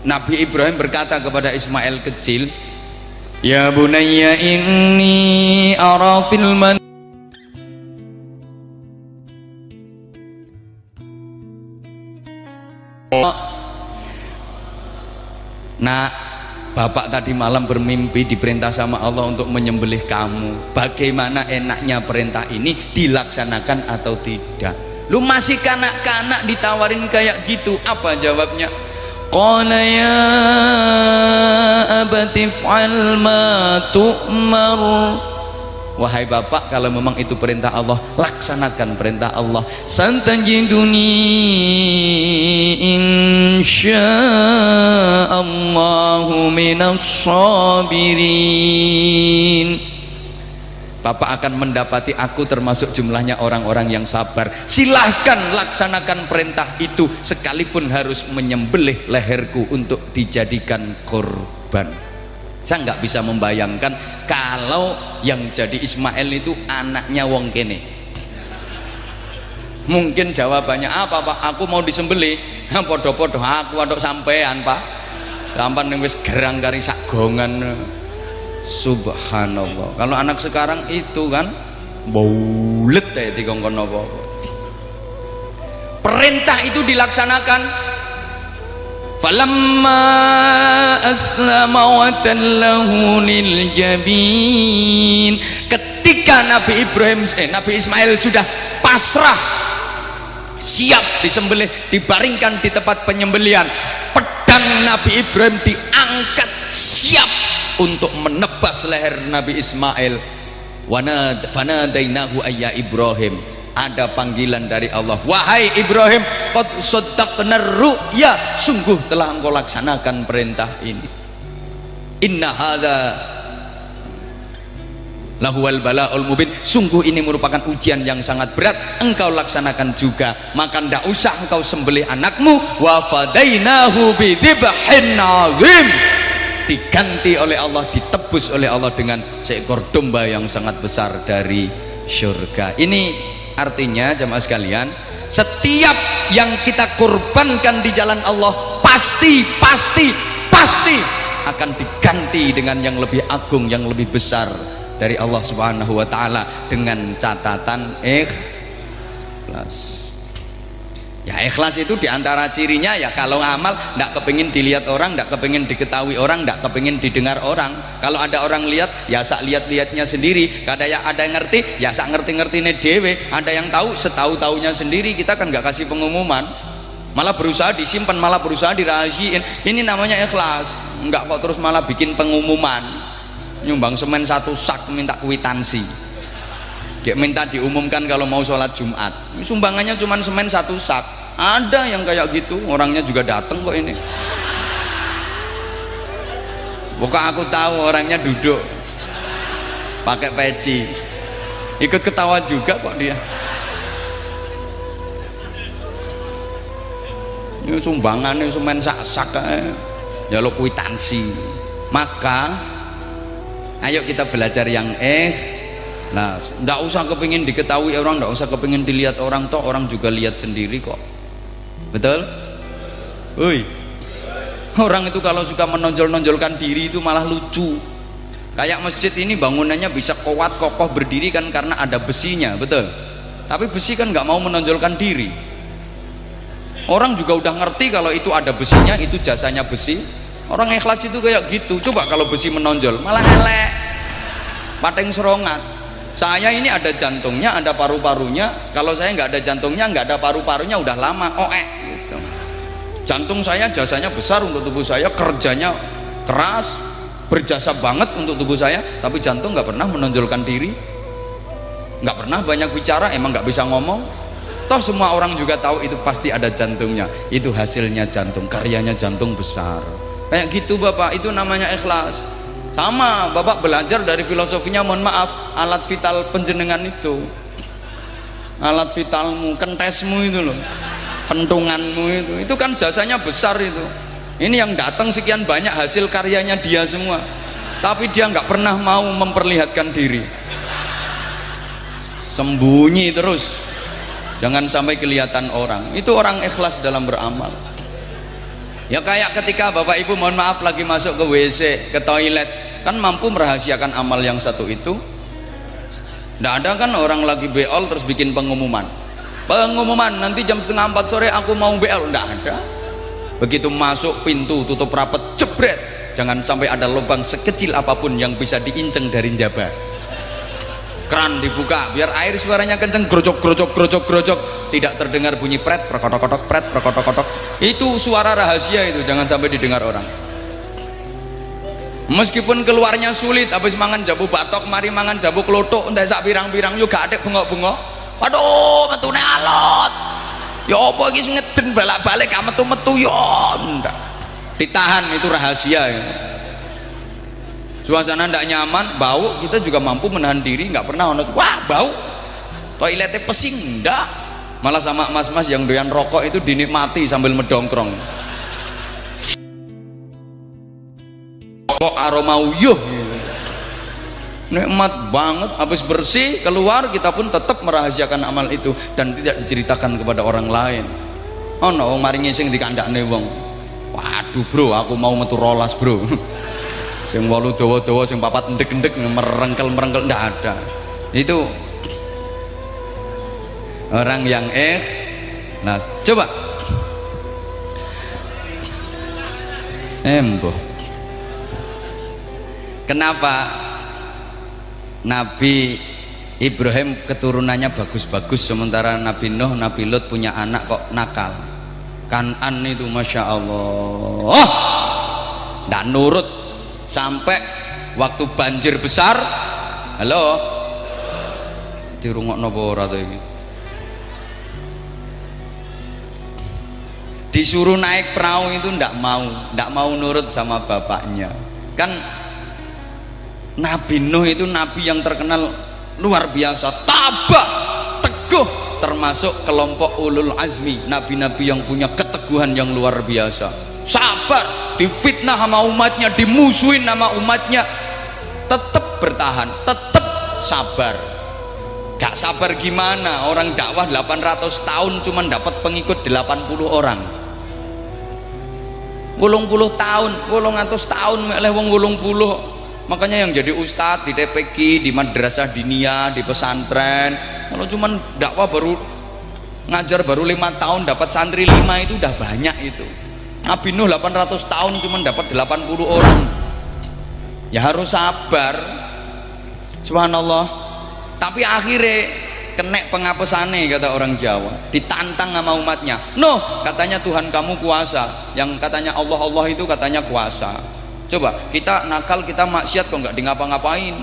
Nabi Ibrahim berkata kepada Ismail kecil, ya bunayya inni ara fil man. Nah, bapak tadi malam bermimpi diperintah sama Allah untuk menyembelih kamu. Bagaimana enaknya perintah ini dilaksanakan atau tidak? Lu masih kanak-kanak ditawarin kayak gitu, apa jawabnya? Qala ya abati fa'al ma tu'mar. Wahai bapak, kalau memang itu perintah Allah, laksanakan perintah Allah. Santajiduni insya'allahu minas sabirin. Bapak akan mendapati aku termasuk jumlahnya orang-orang yang sabar. Silahkan laksanakan perintah itu, sekalipun harus menyembelih leherku untuk dijadikan korban. Saya nggak bisa membayangkan kalau yang jadi Ismail itu anaknya wong kene. Mungkin jawabannya apa pak? Aku mau disembelih. Podo-podo aku aduk sampean pak. Sampan yang wis gerang kari sagongan. Subhanallah. Kalau anak sekarang itu kan baulet ya dikongkon apa. Perintah itu dilaksanakan. Falamma aslama wa tallahu lil jabin. Ketika Nabi Ismail sudah pasrah, siap disembelih, dibaringkan di tempat penyembelihan, pedang Nabi Ibrahim diangkat siap untuk menebas leher Nabi Ismail. Fanadainahu ayya Ibrahim. Ada panggilan dari Allah, wahai Ibrahim, qad saddaqna ru'ya, sungguh telah engkau laksanakan perintah ini. Inna hadza lahuwal bala'ul mubin, sungguh ini merupakan ujian yang sangat berat, engkau laksanakan juga, maka ndak usah engkau sembelih anakmu. Wa fadainahu bidzibhin 'azim, diganti oleh Allah, ditebus oleh Allah dengan seekor domba yang sangat besar dari surga. Ini artinya jamaah sekalian, setiap yang kita korbankan di jalan Allah pasti akan diganti dengan yang lebih agung, yang lebih besar dari Allah Subhanahu wa taala, dengan catatan ikhlas. Ya ikhlas itu diantara cirinya ya kalau ngamal ndak kepingin dilihat orang, ndak kepingin diketahui orang, ndak kepingin didengar orang. Kalau ada orang lihat ya sak lihat-lihatnya sendiri, ada yang ngerti ya sak ngerti-ngertine dhewe, ada yang tahu setahu-tahunya sendiri. Kita kan nggak kasih pengumuman, malah berusaha disimpan, malah berusaha dirahasiin. Ini namanya ikhlas. Nggak kok terus malah bikin pengumuman, nyumbang semen 1 sak minta kwitansi, kayak minta diumumkan kalau mau sholat Jumat sumbangannya cuma semen 1 sak. Ada yang kayak gitu, orangnya juga dateng kok ini. Bukan aku tahu orangnya duduk pakai peci, ikut ketawa juga kok dia. Ini sumbangannya semen sak-sak ya lo kwitansi. Maka ayo kita belajar yang nah, ndak usah kepingin diketahui orang, ndak usah kepingin dilihat orang, toh orang juga lihat sendiri kok. Betul? Woi, orang itu kalau suka menonjol-nonjolkan diri itu malah lucu. Kayak masjid ini bangunannya bisa kuat kokoh berdiri kan karena ada besinya, betul? Tapi besi kan nggak mau menonjolkan diri. Orang juga udah ngerti kalau itu ada besinya, itu jasanya besi. Orang ikhlas itu kayak gitu. Coba kalau besi menonjol malah elek, pateng serongat. Saya ini ada jantungnya, ada paru-parunya. Kalau saya nggak ada jantungnya, nggak ada paru-parunya, udah lama gitu. Jantung saya jasanya besar untuk tubuh saya, kerjanya keras, berjasa banget untuk tubuh saya, tapi jantung nggak pernah menonjolkan diri, nggak pernah banyak bicara, emang nggak bisa ngomong. Toh semua orang juga tahu itu pasti ada jantungnya, itu hasilnya jantung, karyanya jantung besar. Kayak gitu Bapak, itu namanya ikhlas. Sama Bapak belajar dari filosofinya, mohon maaf, alat vital penjenengan itu, alat vitalmu, kentesmu itu loh, pentunganmu itu kan jasanya besar itu. Ini yang datang sekian banyak hasil karyanya dia semua, tapi dia nggak pernah mau memperlihatkan diri, sembunyi terus, jangan sampai kelihatan orang. Itu orang ikhlas dalam beramal. Ya kayak ketika Bapak Ibu mohon maaf lagi masuk ke WC, ke toilet, kan mampu merahasiakan amal yang satu itu. Nggak ada kan orang lagi beol terus bikin pengumuman nanti jam 3:30 sore aku mau beol, nggak ada. Begitu masuk pintu tutup rapet, jebret, jangan sampai ada lubang sekecil apapun yang bisa diinceng dari njaba. Keran dibuka biar air suaranya kenceng, grojok grojok grojok grojok, tidak terdengar bunyi pret perkotok kotok pret perkotok kotok. Itu suara rahasia, itu jangan sampai didengar orang. Meskipun keluarnya sulit, habis mangan jabu batok, mari mangan jabu klothok, entek sak pirang-pirang yo gak adek bengok-bengok. Waduh, metune alot. Ya apa iki ngeden balak-balik gak metu-metu yo ndak. Ditahan, itu rahasia ya. Suasana ndak nyaman, bau, kita juga mampu menahan diri, nggak pernah ono wah bau toiletnya pesing, ndak. Malah sama mas-mas yang doyan rokok itu dinikmati sambil medongkrong, rokok aroma uyuh gitu. Nikmat banget. Habis bersih keluar, kita pun tetap merahasiakan amal itu dan tidak diceritakan kepada orang lain. Ono wong mari ngising di kandakne wong, waduh bro aku mau metu rolas bro, sing 8 dawa-dawa, sing 4 endek-endek, merengkel-merengkel, ndak ada. Itu orang yang nah coba embo kenapa Nabi Ibrahim keturunannya bagus-bagus sementara Nabi Nuh, Nabi Lut punya anak kok nakal? Kanan itu Masya Allah ndak nurut sampai waktu banjir besar. Halo, dirungokno apa ora to iki? Disuruh naik perahu itu ndak mau nurut sama bapaknya. Kan Nabi Nuh itu nabi yang terkenal luar biasa, tabah, teguh, termasuk kelompok ulul azmi, nabi-nabi yang punya keteguhan yang luar biasa. Sabar, difitnah sama umatnya, dimusuhin sama umatnya, tetap bertahan, tetap sabar. Gak sabar gimana? Orang dakwah 800 tahun cuma dapat pengikut 80 orang. 80 tahun, 800 tahun meleh wong 80. Makanya yang jadi ustadz di TPQ, di madrasah diniyah, di pesantren, kalau cuma dakwah baru ngajar baru 5 tahun dapat santri 5 itu udah banyak itu. Nabi Nuh 800 tahun cuma dapat 80 orang. Ya harus sabar, subhanallah. Tapi akhirnya kena pengapesane, kata orang Jawa, ditantang sama umatnya. No, katanya Tuhan kamu kuasa, yang katanya Allah itu katanya kuasa. Coba kita nakal, kita maksiat kok nggak di ngapa-ngapain.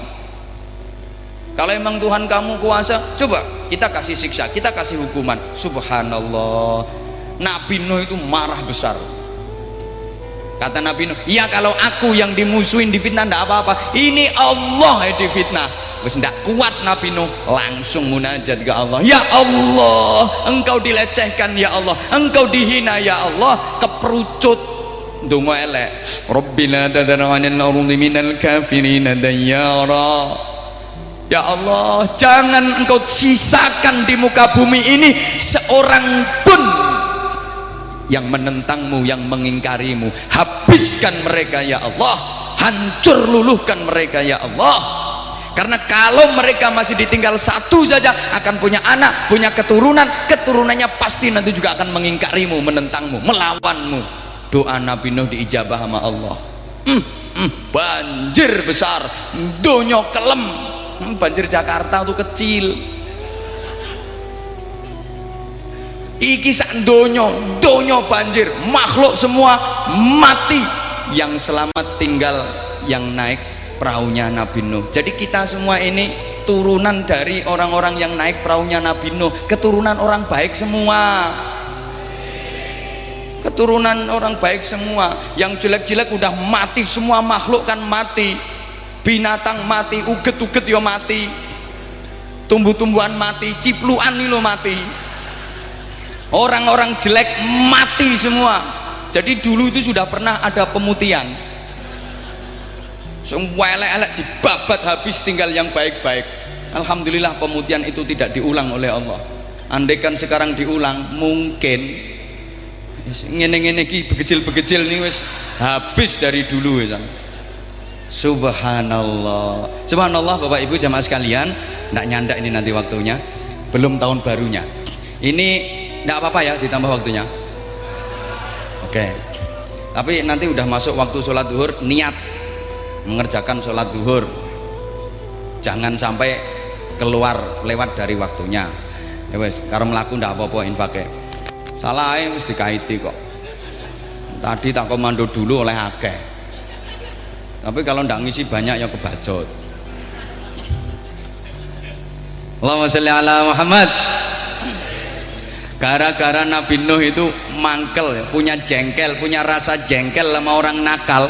Kalau emang Tuhan kamu kuasa, coba kita kasih siksa, kita kasih hukuman. Subhanallah, Nabi Nuh itu marah besar. Kata Nabi Nuh, iya kalau aku yang dimusuhin, difitnah ndak apa-apa, ini Allah yang difitnah. Wes ndak kuat Nabi Nuh, langsung munajat ke Allah. Ya Allah, engkau dilecehkan ya Allah, engkau dihina ya Allah, keperucut donga elek. Rabbina tadarranil ardi minal kafirin dayyara. Ya Allah, jangan engkau sisakan di muka bumi ini seorang pun yang menentangmu, yang mengingkarimu. Habiskan mereka ya Allah, hancur luluhkan mereka ya Allah. Karena kalau mereka masih ditinggal satu saja, akan punya anak, punya keturunan, keturunannya pasti nanti juga akan mengingkarimu, menentangmu, melawanmu. Doa Nabi Nuh diijabah sama Allah. Banjir besar, donyo kelem. Banjir Jakarta tuh kecil. Iki sak donyo banjir, makhluk semua mati, yang selamat tinggal yang naik perahunya Nabi Nuh. Jadi kita semua ini turunan dari orang-orang yang naik perahunya Nabi Nuh, keturunan orang baik semua, keturunan orang baik semua. Yang jelek-jelek udah mati semua, makhluk kan mati, binatang mati, uget-uget yo mati, tumbuh-tumbuhan mati, cipluan ini lo mati, orang-orang jelek mati semua. Jadi dulu itu sudah pernah ada pemutihan, semua elek-elek dibabat habis, tinggal yang baik-baik. Alhamdulillah pemutihan itu tidak diulang oleh Allah. Andaikan sekarang diulang, mungkin ngene-ngene iki begejil-begejil nih wis habis dari dulu ya. Subhanallah, subhanallah. Bapak Ibu jamaah sekalian, ndak nyandak ini nanti waktunya, belum tahun barunya. Ini ndak apa-apa ya ditambah waktunya. Oke. Tapi nanti udah masuk waktu sholat duhur, niat mengerjakan sholat duhur, jangan sampai keluar lewat dari waktunya. Ya wes, karo mlaku ndak apa-apa infake. Salahe mesti dikaiti kok. Tadi tak komando dulu oleh akeh. Tapi kalau ndak ngisi banyak ya kebajot. Allahumma sholli ala Muhammad. Gara-gara Nabi Nuh itu mangkel, punya jengkel, punya rasa jengkel sama orang nakal,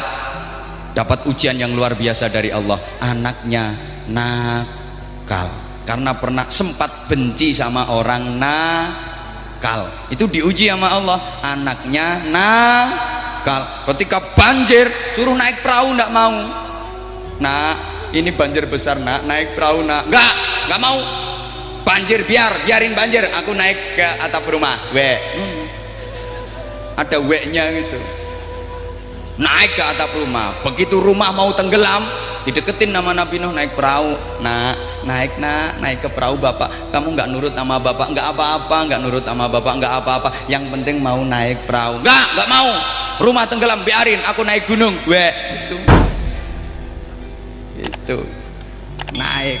dapat ujian yang luar biasa dari Allah. Anaknya nakal karena pernah sempat benci sama orang nakal, itu diuji sama Allah. Anaknya nakal, ketika banjir suruh naik perahu ndak mau. Nah ini banjir besar nak, naik perahu nak, nggak mau. Banjir biarin banjir, aku naik ke atap rumah. Ada W-nya gitu, naik ke atap rumah. Begitu rumah mau tenggelam, dideketin nama Nabi Nuh, naik perahu. Nah naik ke perahu bapak, kamu nggak nurut sama bapak, nggak apa-apa, nggak nurut sama bapak, nggak apa-apa, yang penting mau naik perahu. Nggak mau, rumah tenggelam, biarin aku naik gunung. Itu naik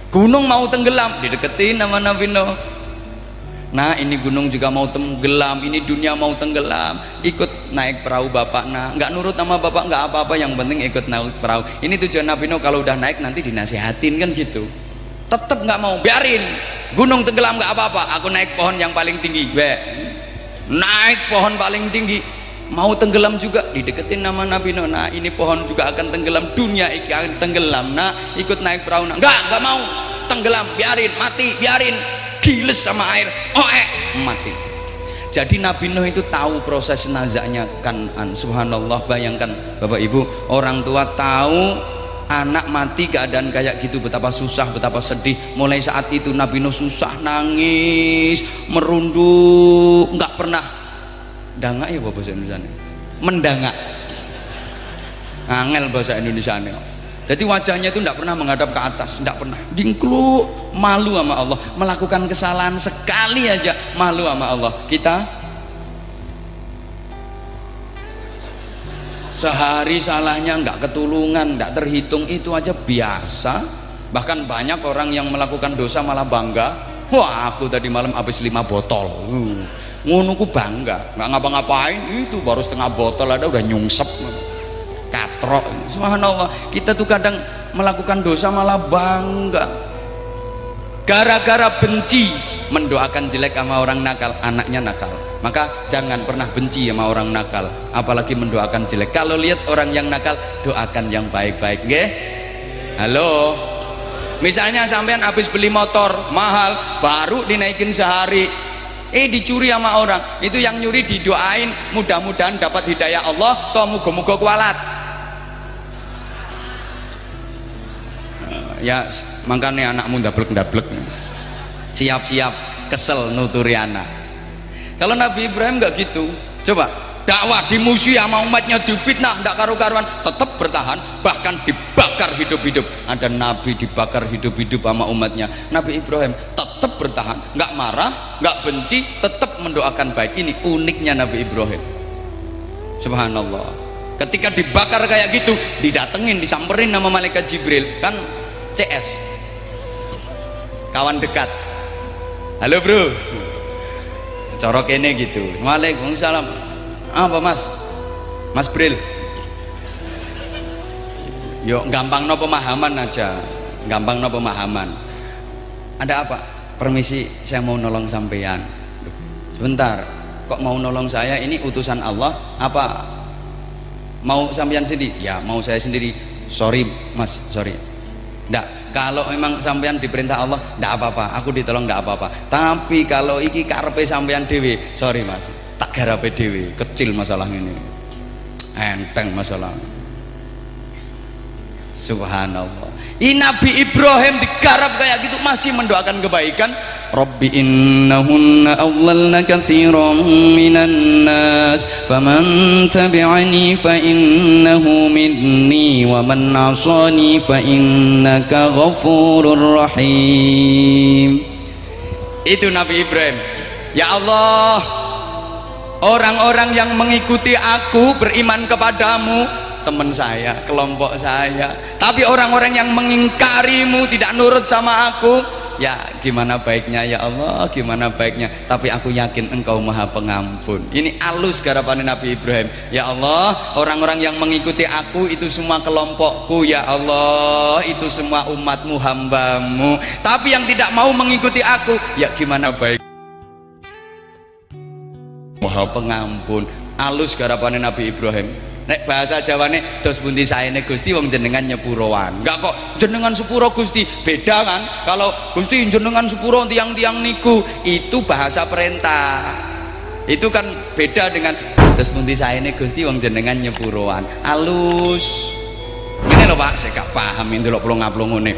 gunung mau tenggelam, dideketin sama Nabi Nuh. Nah ini gunung juga mau tenggelam, ini dunia mau tenggelam, ikut naik perahu bapak. Nah nggak nurut sama bapak, nggak apa-apa, yang penting ikut naik perahu. Ini tujuan Nabi Nuh, kalau udah naik nanti dinasihatin kan gitu. Tetep nggak mau, biarin gunung tenggelam nggak apa-apa, aku naik pohon yang paling tinggi. Naik pohon paling tinggi, mau tenggelam juga, dideketin nama Nabi Nuh. Nah ini pohon juga akan tenggelam, dunia akan tenggelam. Nah ikut naik perahu. Nah nggak mau, tenggelam, biarin mati, biarin giles sama air, mati. Jadi Nabi Nuh itu tahu proses nazaknya Kan'an. Subhanallah, bayangkan Bapak Ibu, orang tua tahu anak mati keadaan kayak gitu, betapa susah, betapa sedih. Mulai saat itu Nabi Nuh susah, nangis, merunduk, nggak pernah dangak ya bahasa Indonesia, mendangak, angel bahasa Indonesia. Jadi wajahnya itu tidak pernah menghadap ke atas, tidak pernah. Dingkluk, malu sama Allah, melakukan kesalahan sekali aja malu sama Allah. Kita sehari salahnya nggak ketulungan, nggak terhitung, itu aja biasa. Bahkan banyak orang yang melakukan dosa malah bangga. Wah, aku tadi malam habis 5 botol. Ngonoku bangga, nggak ngapa-ngapain, itu baru setengah botol ada udah nyungsep. Katrok. Subhanallah, kita tuh kadang melakukan dosa malah bangga gara-gara benci, mendoakan jelek sama orang nakal, anaknya nakal. Maka jangan pernah benci sama orang nakal, apalagi mendoakan jelek. Kalau lihat orang yang nakal, doakan yang baik-baik, nggih? Halo, misalnya sampean habis beli motor mahal baru dinaikin sehari, dicuri sama orang, itu yang nyuri didoain mudah-mudahan dapat hidayah Allah, toh muga-muga kualat. Ya makanya anakmu ndablek-ndablek, siap-siap kesel nuturi anak. Kalau Nabi Ibrahim nggak gitu, coba dakwah dimusuhi sama umatnya, difitnah ndak karu-karuan, tetap bertahan, bahkan dibakar hidup-hidup. Ada Nabi dibakar hidup-hidup sama umatnya, Nabi Ibrahim tetap bertahan, nggak marah, nggak benci, tetap mendoakan baik. Ini uniknya Nabi Ibrahim. Subhanallah, ketika dibakar kayak gitu, didatengin, disamperin sama malaikat Jibril, kan CS, kawan dekat. Halo bro, corok ini gitu. Waalaikumsalam. Apa mas? Mas Bril. Yuk gampang no pemahaman aja, gampang no pemahaman. Ada apa? Permisi, saya mau nolong sampean. Sebentar, kok mau nolong saya? Ini utusan Allah apa mau sampean sendiri? Ya mau saya sendiri. Sorry mas, sorry. Nggak, kalau memang sampean diperintah Allah nggak apa-apa, aku ditolong nggak apa-apa. Tapi kalau iki karepe sampean dewe, sorry mas, tak garape dewe, kecil masalah ini, enteng masalah. Subhanallah, ini Nabi Ibrahim digarap kayak gitu masih mendoakan kebaikan. Rabbi innahunna adlalna katsiran minan nas faman tabi'ani fa innahu minni wa man 'asani fa innaka ghafurur rahim. Itu Nabi Ibrahim. Ya Allah, orang-orang yang mengikuti aku beriman kepadamu, teman saya, kelompok saya, tapi orang-orang yang mengingkarimu, tidak nurut sama aku, ya gimana baiknya ya Allah, gimana baiknya, tapi aku yakin engkau maha pengampun. Ini alus garapan Nabi Ibrahim. Ya Allah, orang-orang yang mengikuti aku itu semua kelompokku, ya Allah, itu semua umatmu, hambamu, tapi yang tidak mau mengikuti aku, ya gimana baik, maha pengampun. Alus garapan Nabi Ibrahim. Nek bahasa Jawane, dos pundi saene Gusti wong jenengan nyepuroan. Enggak kok jenengan sepuro Gusti, beda kan? Kalau Gusti jenengan sepuro tiang-tiang niku, itu bahasa perintah. Itu kan beda dengan dos pundi saene Gusti wong jenengan nyepuroan. Alus. Ini loh Pak, saya gak paham itu loh plong-plong ngene.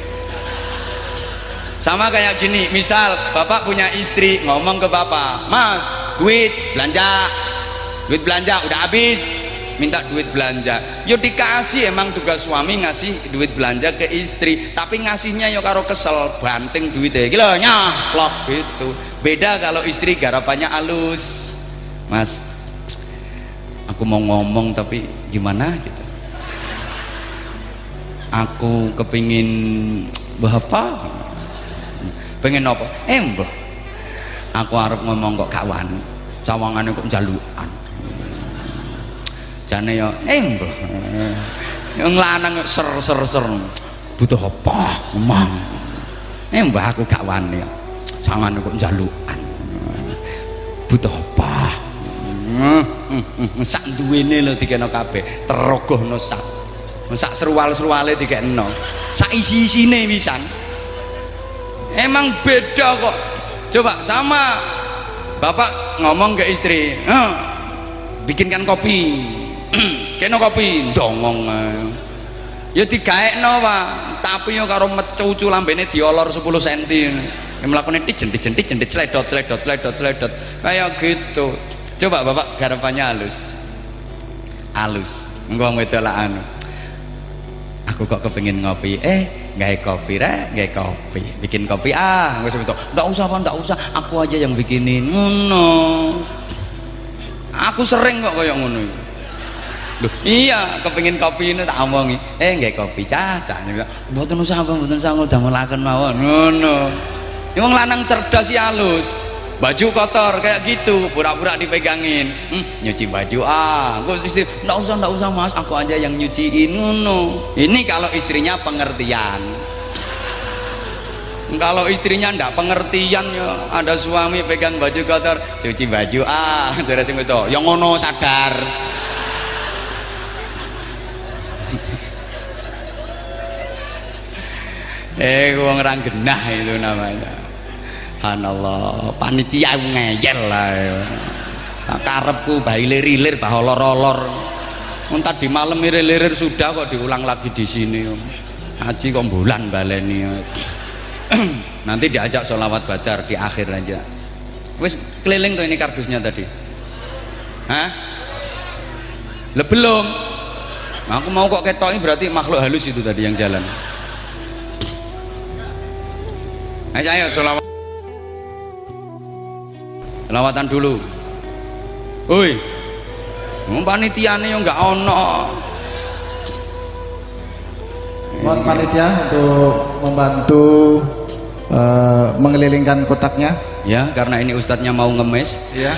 Sama kayak gini, misal Bapak punya istri ngomong ke Bapak, "Mas, duit belanja udah habis." Minta duit belanja, yo dikasih, emang tugas suami ngasih duit belanja ke istri, tapi ngasihnya yo karo kesel, banting duitnya gitu, nyaplok gitu. Beda kalau istri garapannya alus, "Mas, aku mau ngomong tapi gimana gitu, aku kepingin bapak, pengen apa? Mbah, aku harap ngomong kok kawan, sawangannya kok jaluan. Jane ya mbah, yang lanang ser butuh apa ngomong, mbah aku gak wani, jangan kok njalukan, butuh apa, sak duwene lho dikena kabeh, terogohno sak serual-seruale dikena, sak isi-isine pisan. Emang beda kok. Coba sama bapak ngomong ke istri, bikinkan kopi, kena kopi, dongong ya digaekno Pak, tapi yo karo mecucu lambene diolor 10 cm, melakukan jendit sledot kayak gitu. Coba bapak garapannya halus, engko wedok lah anu, aku aku kok kepengin ngopi. Gawe kopi rek, gawe kopi. Bikin kopi wis itu. Ndak usah Pak, ndak usah. Aku aja yang bikinin. Ngono. Aku sering kok koyo ngono iki. Loh, iya, kepengin kopi ini tak omongi. Gawe kopi Caca. Mboten usah apa, mboten usah damelaken mawon. Ngono. Ini wong lanang cerdas sih halus. Baju kotor kayak gitu, pura-pura dipegangin. Nyuci baju aku istri, ndak usah Mas, aku aja yang nyuciin. Ngono. Ini kalau istrinya pengertian. Kalau istrinya ndak pengertian ya, ada suami pegang baju kotor, cuci baju jare sing itu, yang ngono sadar. Wong ora genah itu namanya. Subhanallah, panitia ngeyel lah. Karepku bayi lirir bah olor-olor. Entar di malam lirir sudah kok diulang lagi di sini. Haji kok bulan baleni. Nanti diajak sholawat badar di akhir aja. Wis keliling tuh ini kardusnya tadi. Hah? Belum. Aku mau kok ketoki berarti makhluk halus itu tadi yang jalan. Ayo selawatan dulu. Woi, panitiane yo enggak ono. Mohon panitia untuk membantu mengelilingkan kotaknya. Ya, karena ini ustadznya mau ngemis. Ya.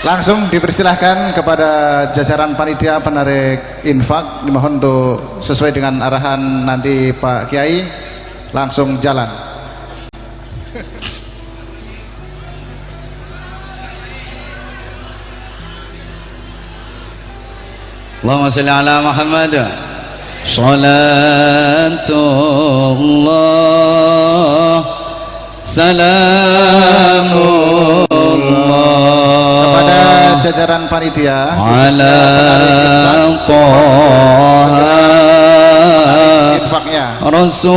Langsung dipersilahkan kepada jajaran panitia penarik infak, dimohon untuk sesuai dengan arahan nanti Pak Kiai langsung jalan. Allahumma sholli ala Muhammad. Salatullah salamullah kepada jajaran panitia ala infaknya Rasulillah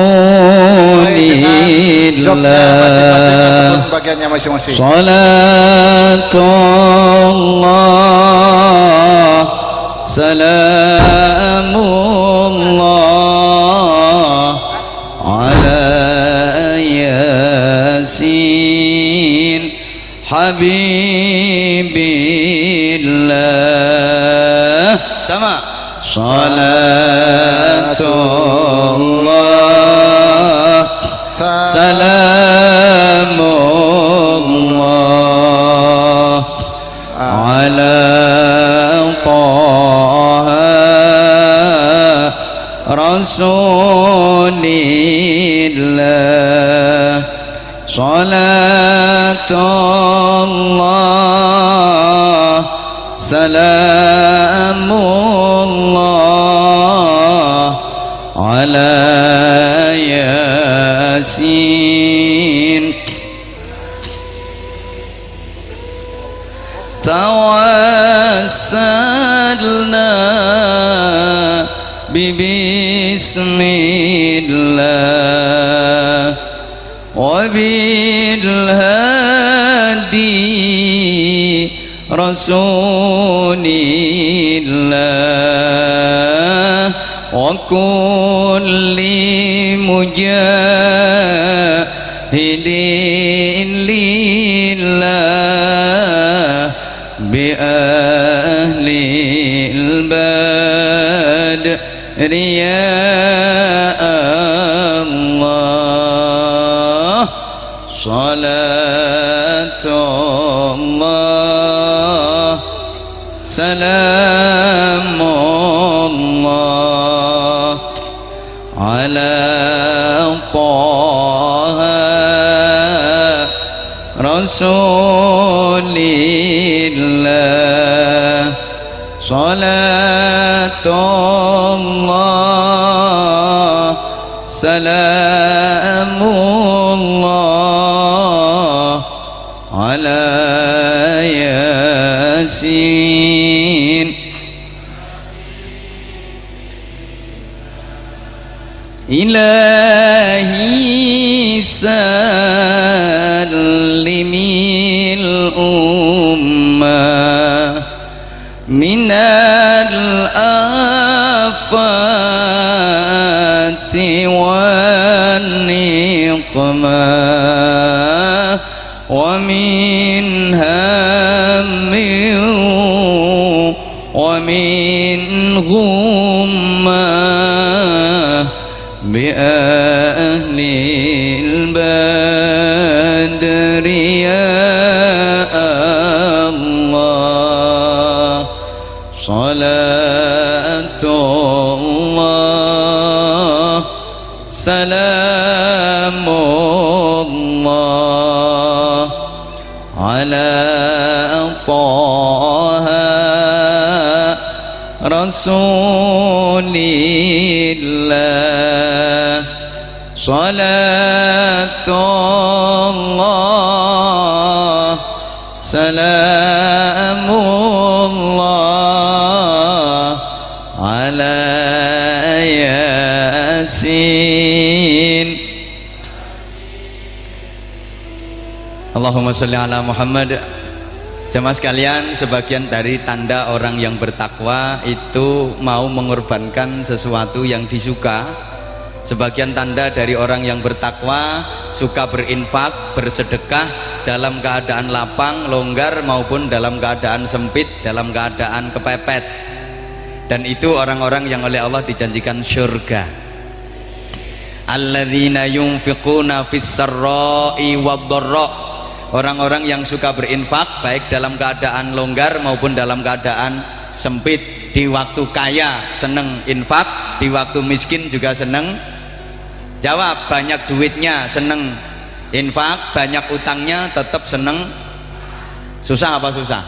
bagiannya masing-masing. Salatullah salamullah ala yasin habibillah. Sama salatullah salamullah ala Rasulillah. Salatullah salamullah ala yasin tawassalna bismillah wa bil hadi rasulillah wa kulli mujahidin lillah bi ahlil badri ya Allah. Salatullah salamullah ala Taha Rasulillah. Salatullah salamullah ala yasin ilahi sallimil ummah نقمة ومن هم ومن غمة بأهل البدر يا الله صلاة الله سلام الله على طه رسول الله صلاة الله سلام الله على ياسين Allahumma sholli ala Muhammad. Jemaah sekalian, sebagian dari tanda orang yang bertakwa itu mau mengorbankan sesuatu yang disuka. Sebagian tanda dari orang yang bertakwa suka berinfak, bersedekah dalam keadaan lapang, longgar maupun dalam keadaan sempit, dalam keadaan kepepet. Dan itu orang-orang yang oleh Allah dijanjikan surga. Alladzina yunfiquna fis sarra'i wad-dharra. Orang-orang yang suka berinfak baik dalam keadaan longgar maupun dalam keadaan sempit. Di waktu kaya seneng infak, di waktu miskin juga seneng. Jawab, banyak duitnya seneng infak, banyak utangnya tetap seneng. Susah apa susah?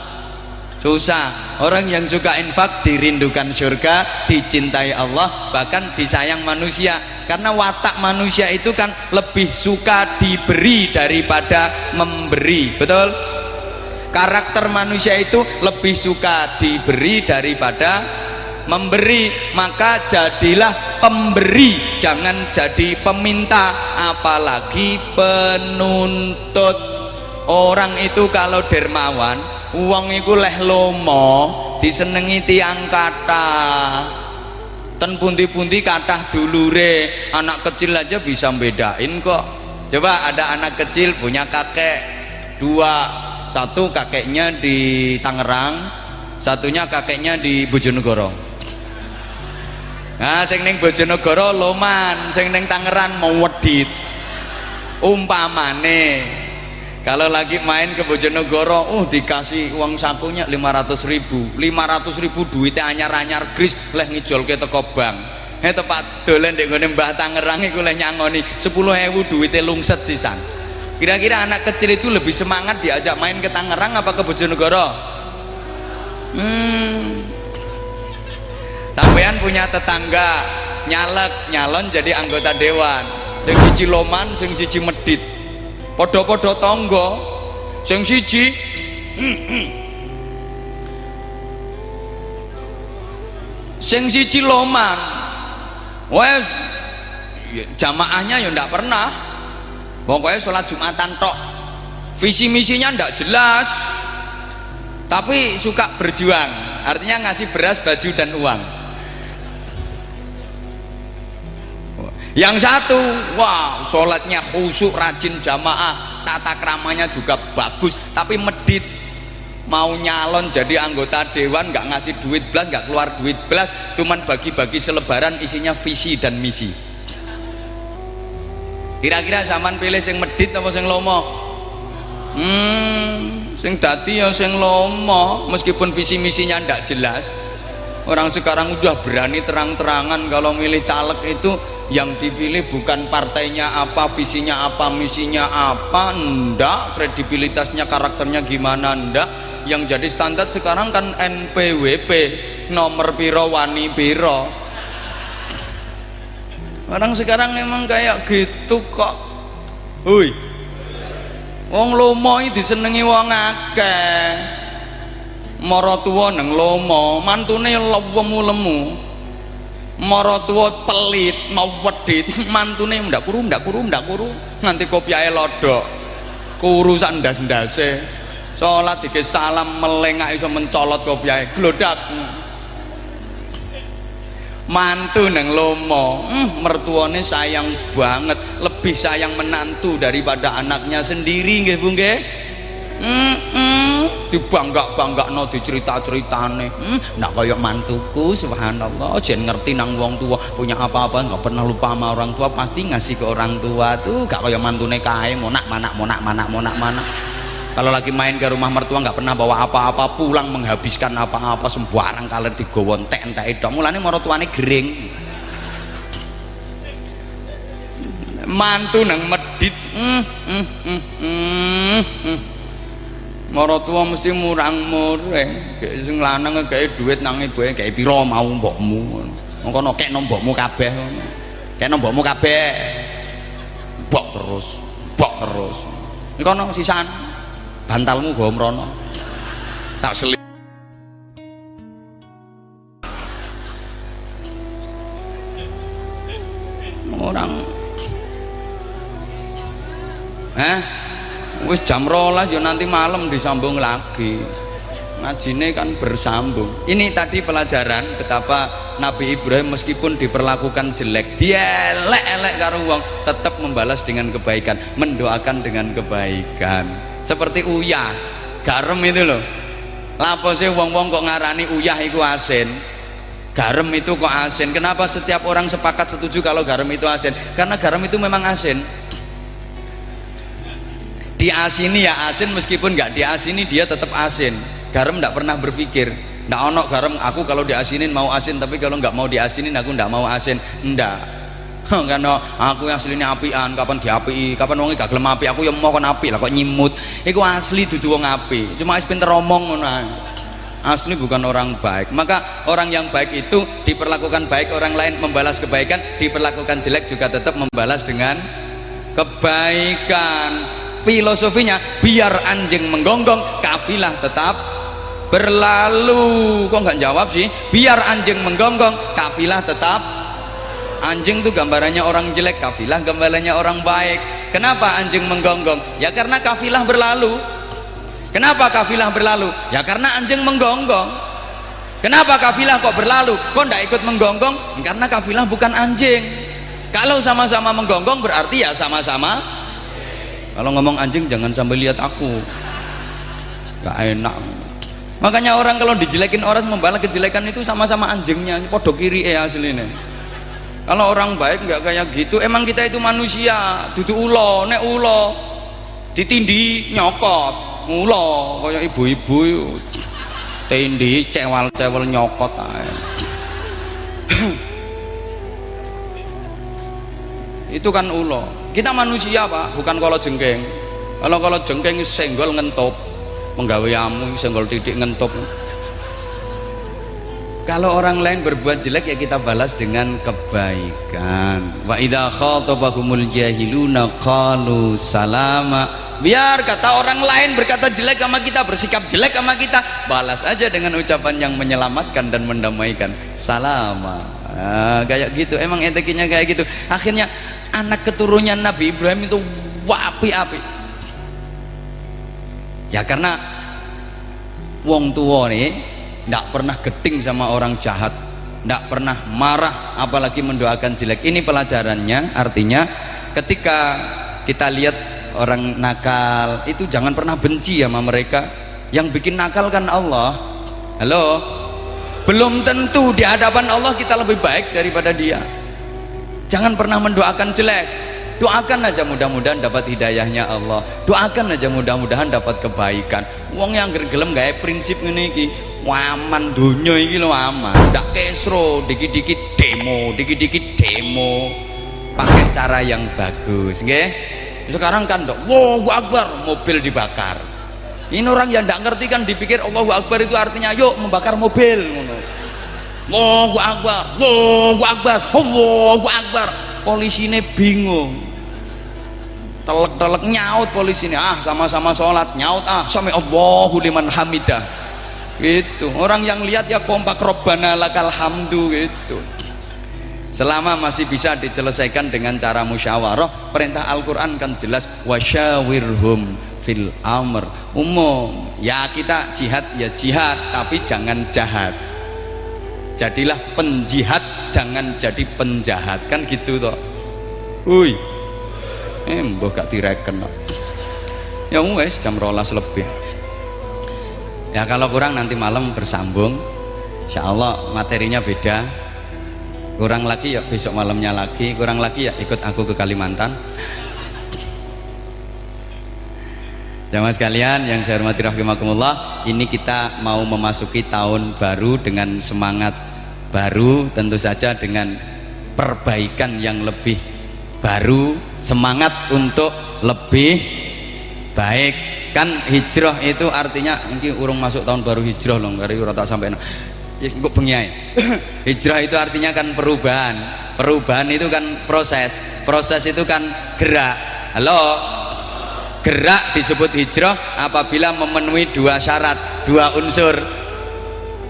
Susah. Orang yang suka infak dirindukan surga, dicintai Allah, bahkan disayang manusia. Karena watak manusia itu kan lebih suka diberi daripada memberi, betul? Karakter manusia itu lebih suka diberi daripada memberi. Maka jadilah pemberi, jangan jadi peminta, apalagi penuntut. Orang itu kalau dermawan, uang itu leh lomo, disenengi tiang kata. Ten pundi-pundi kathah dulure, anak kecil aja bisa bedain kok. Coba ada anak kecil punya kakek dua, satu kakeknya di Tangerang, satunya kakeknya di Bojonegoro. Nah, sing ning Bojonegoro loman, sing ning Tangerang mau wedit. Umpamane kalau lagi main ke Bojonegoro, dikasih uang sakunya 500.000. 500.000 duitnya anyar-anyar gris, leh ngijolke teko bank. Tepat dolen ndek nggone Mbah Tangerang iku leh nyangoni 10.000 duitnya lungset sisan. Kira-kira anak kecil itu lebih semangat diajak main ke Tangerang apa ke Bojonegoro? Sampean punya tetangga nyalon jadi anggota dewan. Sing siji loman, sing siji medit. Podo-podo tonggo, sing siji sing siji loman, wes jamaahnya ya ndak pernah, pokoknya sholat Jumatan tok, visi misinya ndak jelas, tapi suka berjuang, artinya ngasih beras, baju dan uang. Yang satu, wah sholatnya khusyuk, rajin jamaah, tata keramanya juga bagus, tapi medit. Mau nyalon jadi anggota dewan, nggak ngasih duit belas, nggak keluar duit belas, cuman bagi-bagi selebaran isinya visi dan misi. Kira-kira zaman pilih sing medit apa sing lomo? Sing dadi ya sing lomo, meskipun visi misinya ndak jelas. Orang sekarang udah berani terang-terangan kalau milih caleg itu yang dipilih bukan partainya apa, visinya apa, misinya apa, ndak, kredibilitasnya, karakternya gimana, ndak. Yang jadi standar sekarang kan NPWP, nomor piro wani piro. Orang sekarang memang kayak gitu kok. Hui, wong lomo iki disenengi wong akeh. Mara tuwa nang lomo, mantune lemu-lemu. Mara tuwa pelit, mau wedit, mantune ndak kuru nganti kopiahe lodok. Kuru sak ndas-ndase. Salat dike salam melengak iso mencolot kopiahe, glodak. mantu nang lomo, mertuane sayang banget, lebih sayang menantu daripada anaknya sendiri nggih Bu nggih. Dibangga-banggakno dicerita-ceritane. Nah kaya mantuku subhanallah, jen ngerti nang wong tua, punya apa-apa nggak pernah lupa sama orang tua, pasti ngasih ke orang tua tuh, gak kaya mantune kae monak manak. Kalau lagi main ke rumah mertua nggak pernah bawa apa-apa, pulang menghabiskan apa-apa, sembarang kaler digawa entek-entek tok. Mulane maratuane gering. Mantu nang medit. Maratuwa mesti murang-mureng. Gek sing lanang gek dhuwit nang ibuke gek pira mau mbokmu. Mengkono kekno mbokmu kabeh. Kekno mbokmu kabeh. Bok terus. Iki kono sisan. Bantalmu gawa mrono. Tak selip. Orang wis jam 12 ya nanti malam disambung lagi. Ngajine kan bersambung. Ini tadi pelajaran betapa Nabi Ibrahim meskipun diperlakukan jelek, dielek-elek karo wong, tetap membalas dengan kebaikan, mendoakan dengan kebaikan. Seperti uyah, garam itu loh. Lapose wong-wong kok ngarani uyah iku asin. Garam itu kok asin. Kenapa setiap orang sepakat setuju kalau garam itu asin? Karena garam itu memang asin. Diasini ya asin, meskipun nggak diasini dia tetap asin. Garam nggak pernah berpikir nggak ono garam aku kalau diasinin mau asin, tapi kalau nggak mau diasinin aku nggak mau asin. Ndak. Karena aku yang aslinya apian, kapan diapii, kapan wong gak gelem api, aku yang mau kon api lah kok nyimut. Iku asli dudu wong api, cuma wis pinter omong ngono ae. Asli bukan orang baik. Maka orang yang baik itu diperlakukan baik, orang lain membalas kebaikan, diperlakukan jelek juga tetap membalas dengan kebaikan. Filosofinya biar anjing menggonggong, kafilah tetap berlalu. Kok nggak jawab sih? Biar anjing menggonggong, kafilah tetap. Anjing tuh gambarannya orang jelek, kafilah gambarannya orang baik. Kenapa anjing menggonggong? Ya karena kafilah berlalu. Kenapa kafilah berlalu? Ya karena anjing menggonggong. Kenapa kafilah kok berlalu? Kok nggak ikut menggonggong? Karena kafilah bukan anjing. Kalau sama-sama menggonggong berarti ya sama-sama. Kalau ngomong anjing jangan sampai lihat aku, gak enak. Makanya orang kalau dijelekin orang membalas kejelekan itu sama-sama anjingnya, podo kiri aslinya. Kalau orang baik nggak kayak gitu. Emang kita itu manusia, dudu ulo, nek ulo ditindi nyokot, ulo kayak ibu-ibu tindi cewal-cewal nyokot aja. Itu kan ulo. Kita manusia Pak, bukan kalau jengking. Kalau jengking senggol ngentop, menggawe amu senggol titik ngentop. Kalau orang lain berbuat jelek ya kita balas dengan kebaikan. Wa idza khatabahumul jahiluna qalu salama. Biar kata orang lain berkata jelek sama kita, bersikap jelek sama kita, balas aja dengan ucapan yang menyelamatkan dan mendamaikan. Salama. Kayak gitu. Emang etiknya kayak gitu. Akhirnya anak keturunan Nabi Ibrahim itu wapi-api. Ya karena wong tua nih nggak pernah geting sama orang jahat, nggak pernah marah, apalagi mendoakan jelek. Ini pelajarannya. Artinya ketika kita lihat orang nakal itu jangan pernah benci sama mereka. Yang bikin nakal kan Allah. Halo, belum tentu di hadapan Allah kita lebih baik daripada dia. Jangan pernah mendoakan jelek. Doakan aja mudah-mudahan dapat hidayahnya Allah. Doakan aja mudah-mudahan dapat kebaikan. Wong yang gelem gawe prinsip ngene iki, aman donya iki lho aman. Ndak kesro, dikit-dikit demo. Pakai cara yang bagus, nggih. Sekarang kan dok, Allahu Akbar, mobil dibakar. Ini orang yang ndak ngerti kan dipikir Allahu Akbar itu artinya yuk membakar mobil ngono. Allahu Akbar, Allahu Akbar, Allahu Akbar. Polisine bingung, telek-telek nyaut polisine, sama-sama sholat nyaut sami Allahu liman hamidah gitu. Orang yang lihat ya kompak Robbana lakal hamdu gitu. Selama masih bisa diselesaikan dengan cara musyawarah, perintah Al-Quran kan jelas, wasyawirhum fil amr, umum. Ya kita jihad ya jihad, tapi jangan jahat. Jadilah penjihad, jangan jadi penjahat, kan gitu toh. Ui, mbah gak direken kok. Ya wes jam 12 lebih. Ya kalau kurang nanti malam bersambung. Insyaallah materinya beda. Kurang lagi ya besok malamnya lagi, kurang lagi ya ikut aku ke Kalimantan. Jamaah sekalian yang saya hormati rahimakumullah, ini kita mau memasuki tahun baru dengan semangat baru, tentu saja dengan perbaikan yang lebih baru, semangat untuk lebih baik. Kan hijrah itu artinya ini urung masuk tahun baru hijrah loh, dari ora tak sampai kok bengiai. Hijrah itu artinya kan perubahan. Perubahan itu kan proses. Proses itu kan gerak. Halo. Gerak disebut hijrah apabila memenuhi dua syarat, dua unsur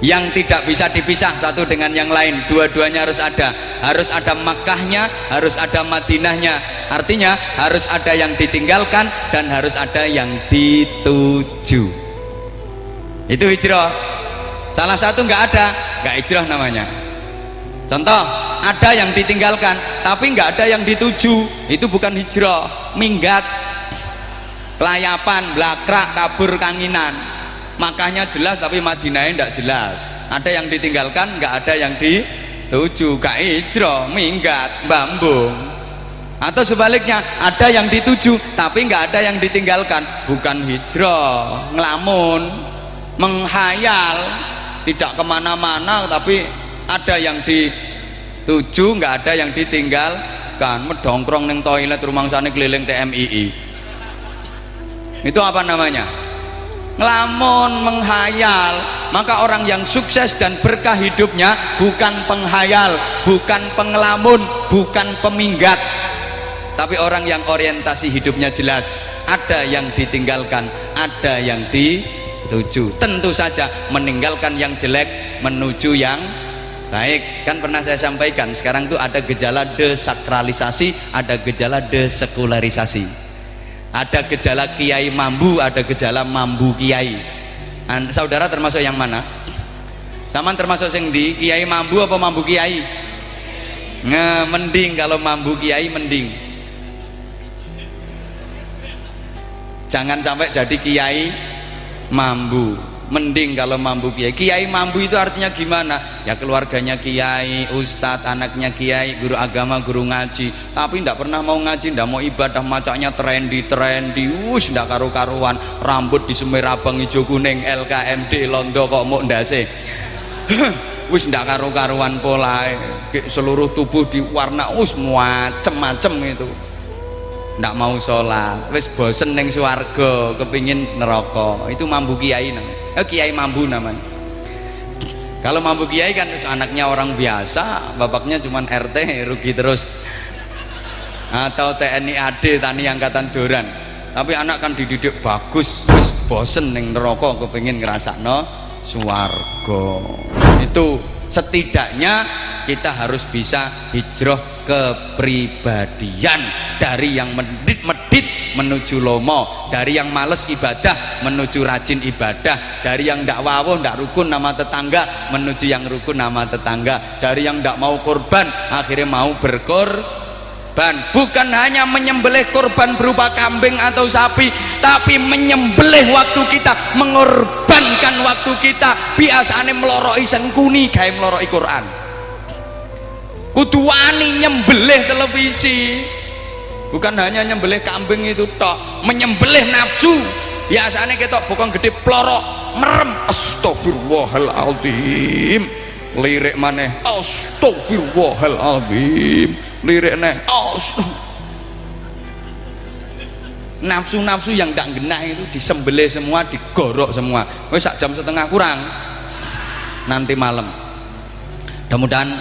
yang tidak bisa dipisah satu dengan yang lain. Dua-duanya harus ada Makkahnya, harus ada Madinahnya. Artinya harus ada yang ditinggalkan dan harus ada yang dituju. Itu hijrah. Salah satu nggak ada, nggak hijrah namanya. Contoh, ada yang ditinggalkan tapi nggak ada yang dituju, itu bukan hijrah, minggat, kelayapan, blakrak, kabur, kanginan. Makanya jelas tapi Madinahnya tidak jelas. Ada yang ditinggalkan, nggak ada yang dituju, gak hijrah, minggat, bambung. Atau sebaliknya, ada yang dituju tapi nggak ada yang ditinggalkan, bukan hijrah, ngelamun, menghayal, tidak kemana-mana tapi ada yang dituju, nggak ada yang ditinggalkan, medongkrong neng toilet rumangsane keliling TMII. Itu apa namanya? Ngelamun, menghayal. Maka orang yang sukses dan berkah hidupnya bukan penghayal, bukan pengelamun, bukan peminggat, tapi orang yang orientasi hidupnya jelas. Ada yang ditinggalkan, ada yang dituju. Tentu saja meninggalkan yang jelek menuju yang baik. Kan pernah saya sampaikan, sekarang tuh ada gejala desakralisasi, ada gejala desekularisasi. Ada gejala kiai mambu, ada gejala mambu kiai. Saudara termasuk yang mana? Saman termasuk sing di kiai mambu apa mambu kiai? Mending kalau mambu kiai mending. Jangan sampai jadi kiai mambu. Mending kalau mambu kiai. Kiai mambu itu artinya gimana? Ya keluarganya kiai, ustadz, anaknya kiai, guru agama, guru ngaji, tapi tidak pernah mau ngaji, tidak mau ibadah, macaknya trendy, tidak karu-karuan, rambut di semir abang hijau kuning, LKMD londo kok mau ndase. Tidak karu-karuan pola, seluruh tubuh diwarna macem-macem itu. Tidak mau sholat, wis bosen neng swarga, kepingin neraka. Itu mambu kiai namanya. Kiai mambu namanya. Kalau mambu kiai kan anaknya orang biasa, bapaknya cuma RT, rugi terus. Atau TNI AD, Tani Angkatan Doran. Tapi anak kan dididik bagus, wis bosen neng neraka, kepingin ngerasakno swarga. Itu setidaknya kita harus bisa hijrah kepribadian, dari yang medit menuju lomo, dari yang males ibadah menuju rajin ibadah, dari yang ndak wawuh ndak rukun nama tetangga menuju yang rukun nama tetangga, dari yang ndak mau korban akhirnya mau berkorban. Bukan hanya menyembelih korban berupa kambing atau sapi, tapi menyembelih waktu kita, mengorbankan waktu kita. Biasanya meloroi sengkuni gawe meloroi Quran. Kudu wani nyembelih televisi, bukan hanya nyembelih kambing itu tok, menyembelih nafsu. Biasanya kita bukan gede plorok merem, astagfirullahaladzim, lirik maneh astagfirullahaladzim, lirik neh nafsu-nafsu yang tak genah itu disembelih semua, digorok semua. Wes sak jam setengah kurang nanti malam. Mudah-mudahan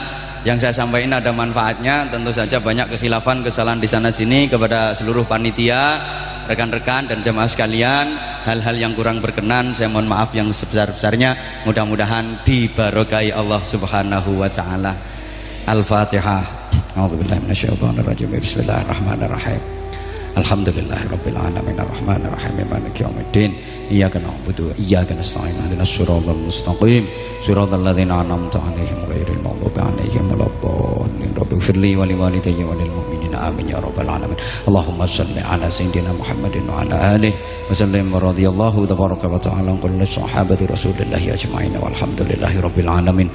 yang saya sampaikan ada manfaatnya. Tentu saja banyak kekhilafan, kesalahan di sana sini. Kepada seluruh panitia, rekan-rekan dan jemaah sekalian, hal-hal yang kurang berkenan saya mohon maaf yang sebesar-besarnya. Mudah-mudahan dibarokai Allah Subhanahu wa taala. Al-Fatihah. A'udzubillahi minasyaitonir rajim. Bismillahirrahmanirrahim. Alhamdulillahirabbil alamin arrahmanir rahim maliki yaumiddin iyyaka na'budu wa iyyaka nasta'in ihdinas siratal mustaqim siratal ladzina an'amta 'alaihim ghairil maghdubi 'alaihim waladdallin rabbighfirli wa liwalidayya wa lil mu'minina amin ya rabbal alamin Allahumma shalli ala sayyidina Muhammadin wa ala alihi wa sallim wa radhiyallahu tabaraka wa ta'ala an kulli sahabati rasulillahi ajma'in walhamdulillahirabbil alamin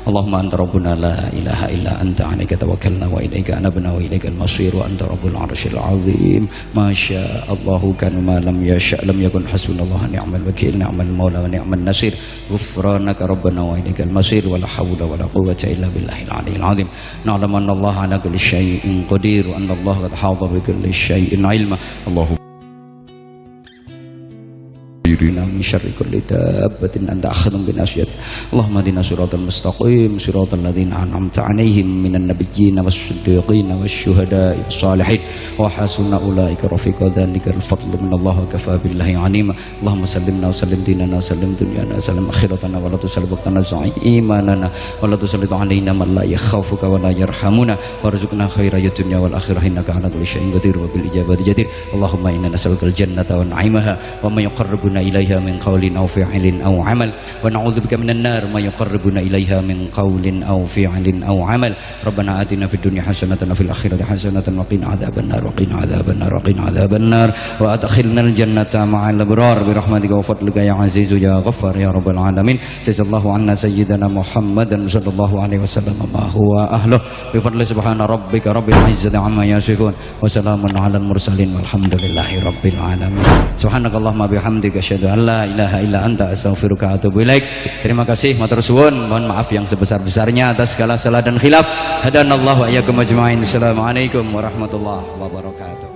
Allahumma anta rabbuna la ilaha illa anta 'alaika tawakkalna wa ilaika anabna wa ilaikal masir wa anta rabbul 'arsyil 'azim ma syaa Allahu kana ma lam yasha lam yakun hasbunallahu ni'mal wakeel ni'mal maula wa ni'man nasir ghufranaka rabbana wa ilaikal masir wa la haula wa la quwwata illa billahil 'aliyyil 'azim na'lamu anna Allah 'ala kulli syai'in qadir wa anna Allah qad hata bi kulli syai'in 'ilma Allahu min syarri kulli dabbatin anta akhadhum bi nasiyati Allahumma hdina siratal mustaqim siratal ladzina an'amta 'alaihim minan nabiyyin was-siddiqin wasyuhada'i was-salihin wa hasuna ulaika rafiqa dzalikal fadlu minallahi wa kafa billahi 'alima Allahumma sallimna wa sallim dinana wa sallim dunyana wa sallim akhiratana wa la tusallim waqtana imanana wa la tusallit 'alaina man la yakhafuka wa la yarhamuna warzuqna khaira dunya wal akhirah innaka 'ala kulli syai'in qadir wa bil ijabati jadir Allahumma inna nas'aluka al-jannata wa na'imaha wa ma yuqarribuna ilaiha min qawlin aw fi'lin aw amal wa na'udzubika minan nar ma yuqarribuna ilaiha min qawlin aw fi'lin aw amal Rabbana atina fid dunya hasanatan wa fil akhirati hasanatan wa qina adzabannar wa qina adzabannar wa qina adzabannar wa adkhilnal jannata ma'al abrar bi rahmatika wa fadlika ya azizu ya ghaffar ya rabbal alamin jazallahu anna sayyidana Muhammadan sallallahu alaihi wasallam ma huwa ahluh bi fadli subhana rabbika rabbil izzati amma yasifun wa salamun alal mursalin walhamdulillahi rabbil alamin subhanakallahumma bihamdika asyhadu an la ilaha illa anta astaghfiruka wa atubu ilaik. Terima kasih, matur suwun, mohon maaf yang sebesar-besarnya atas segala salah dan khilaf. Hadanallahu wa iyyakum ajmain. Assalamualaikum warahmatullahi wabarakatuh.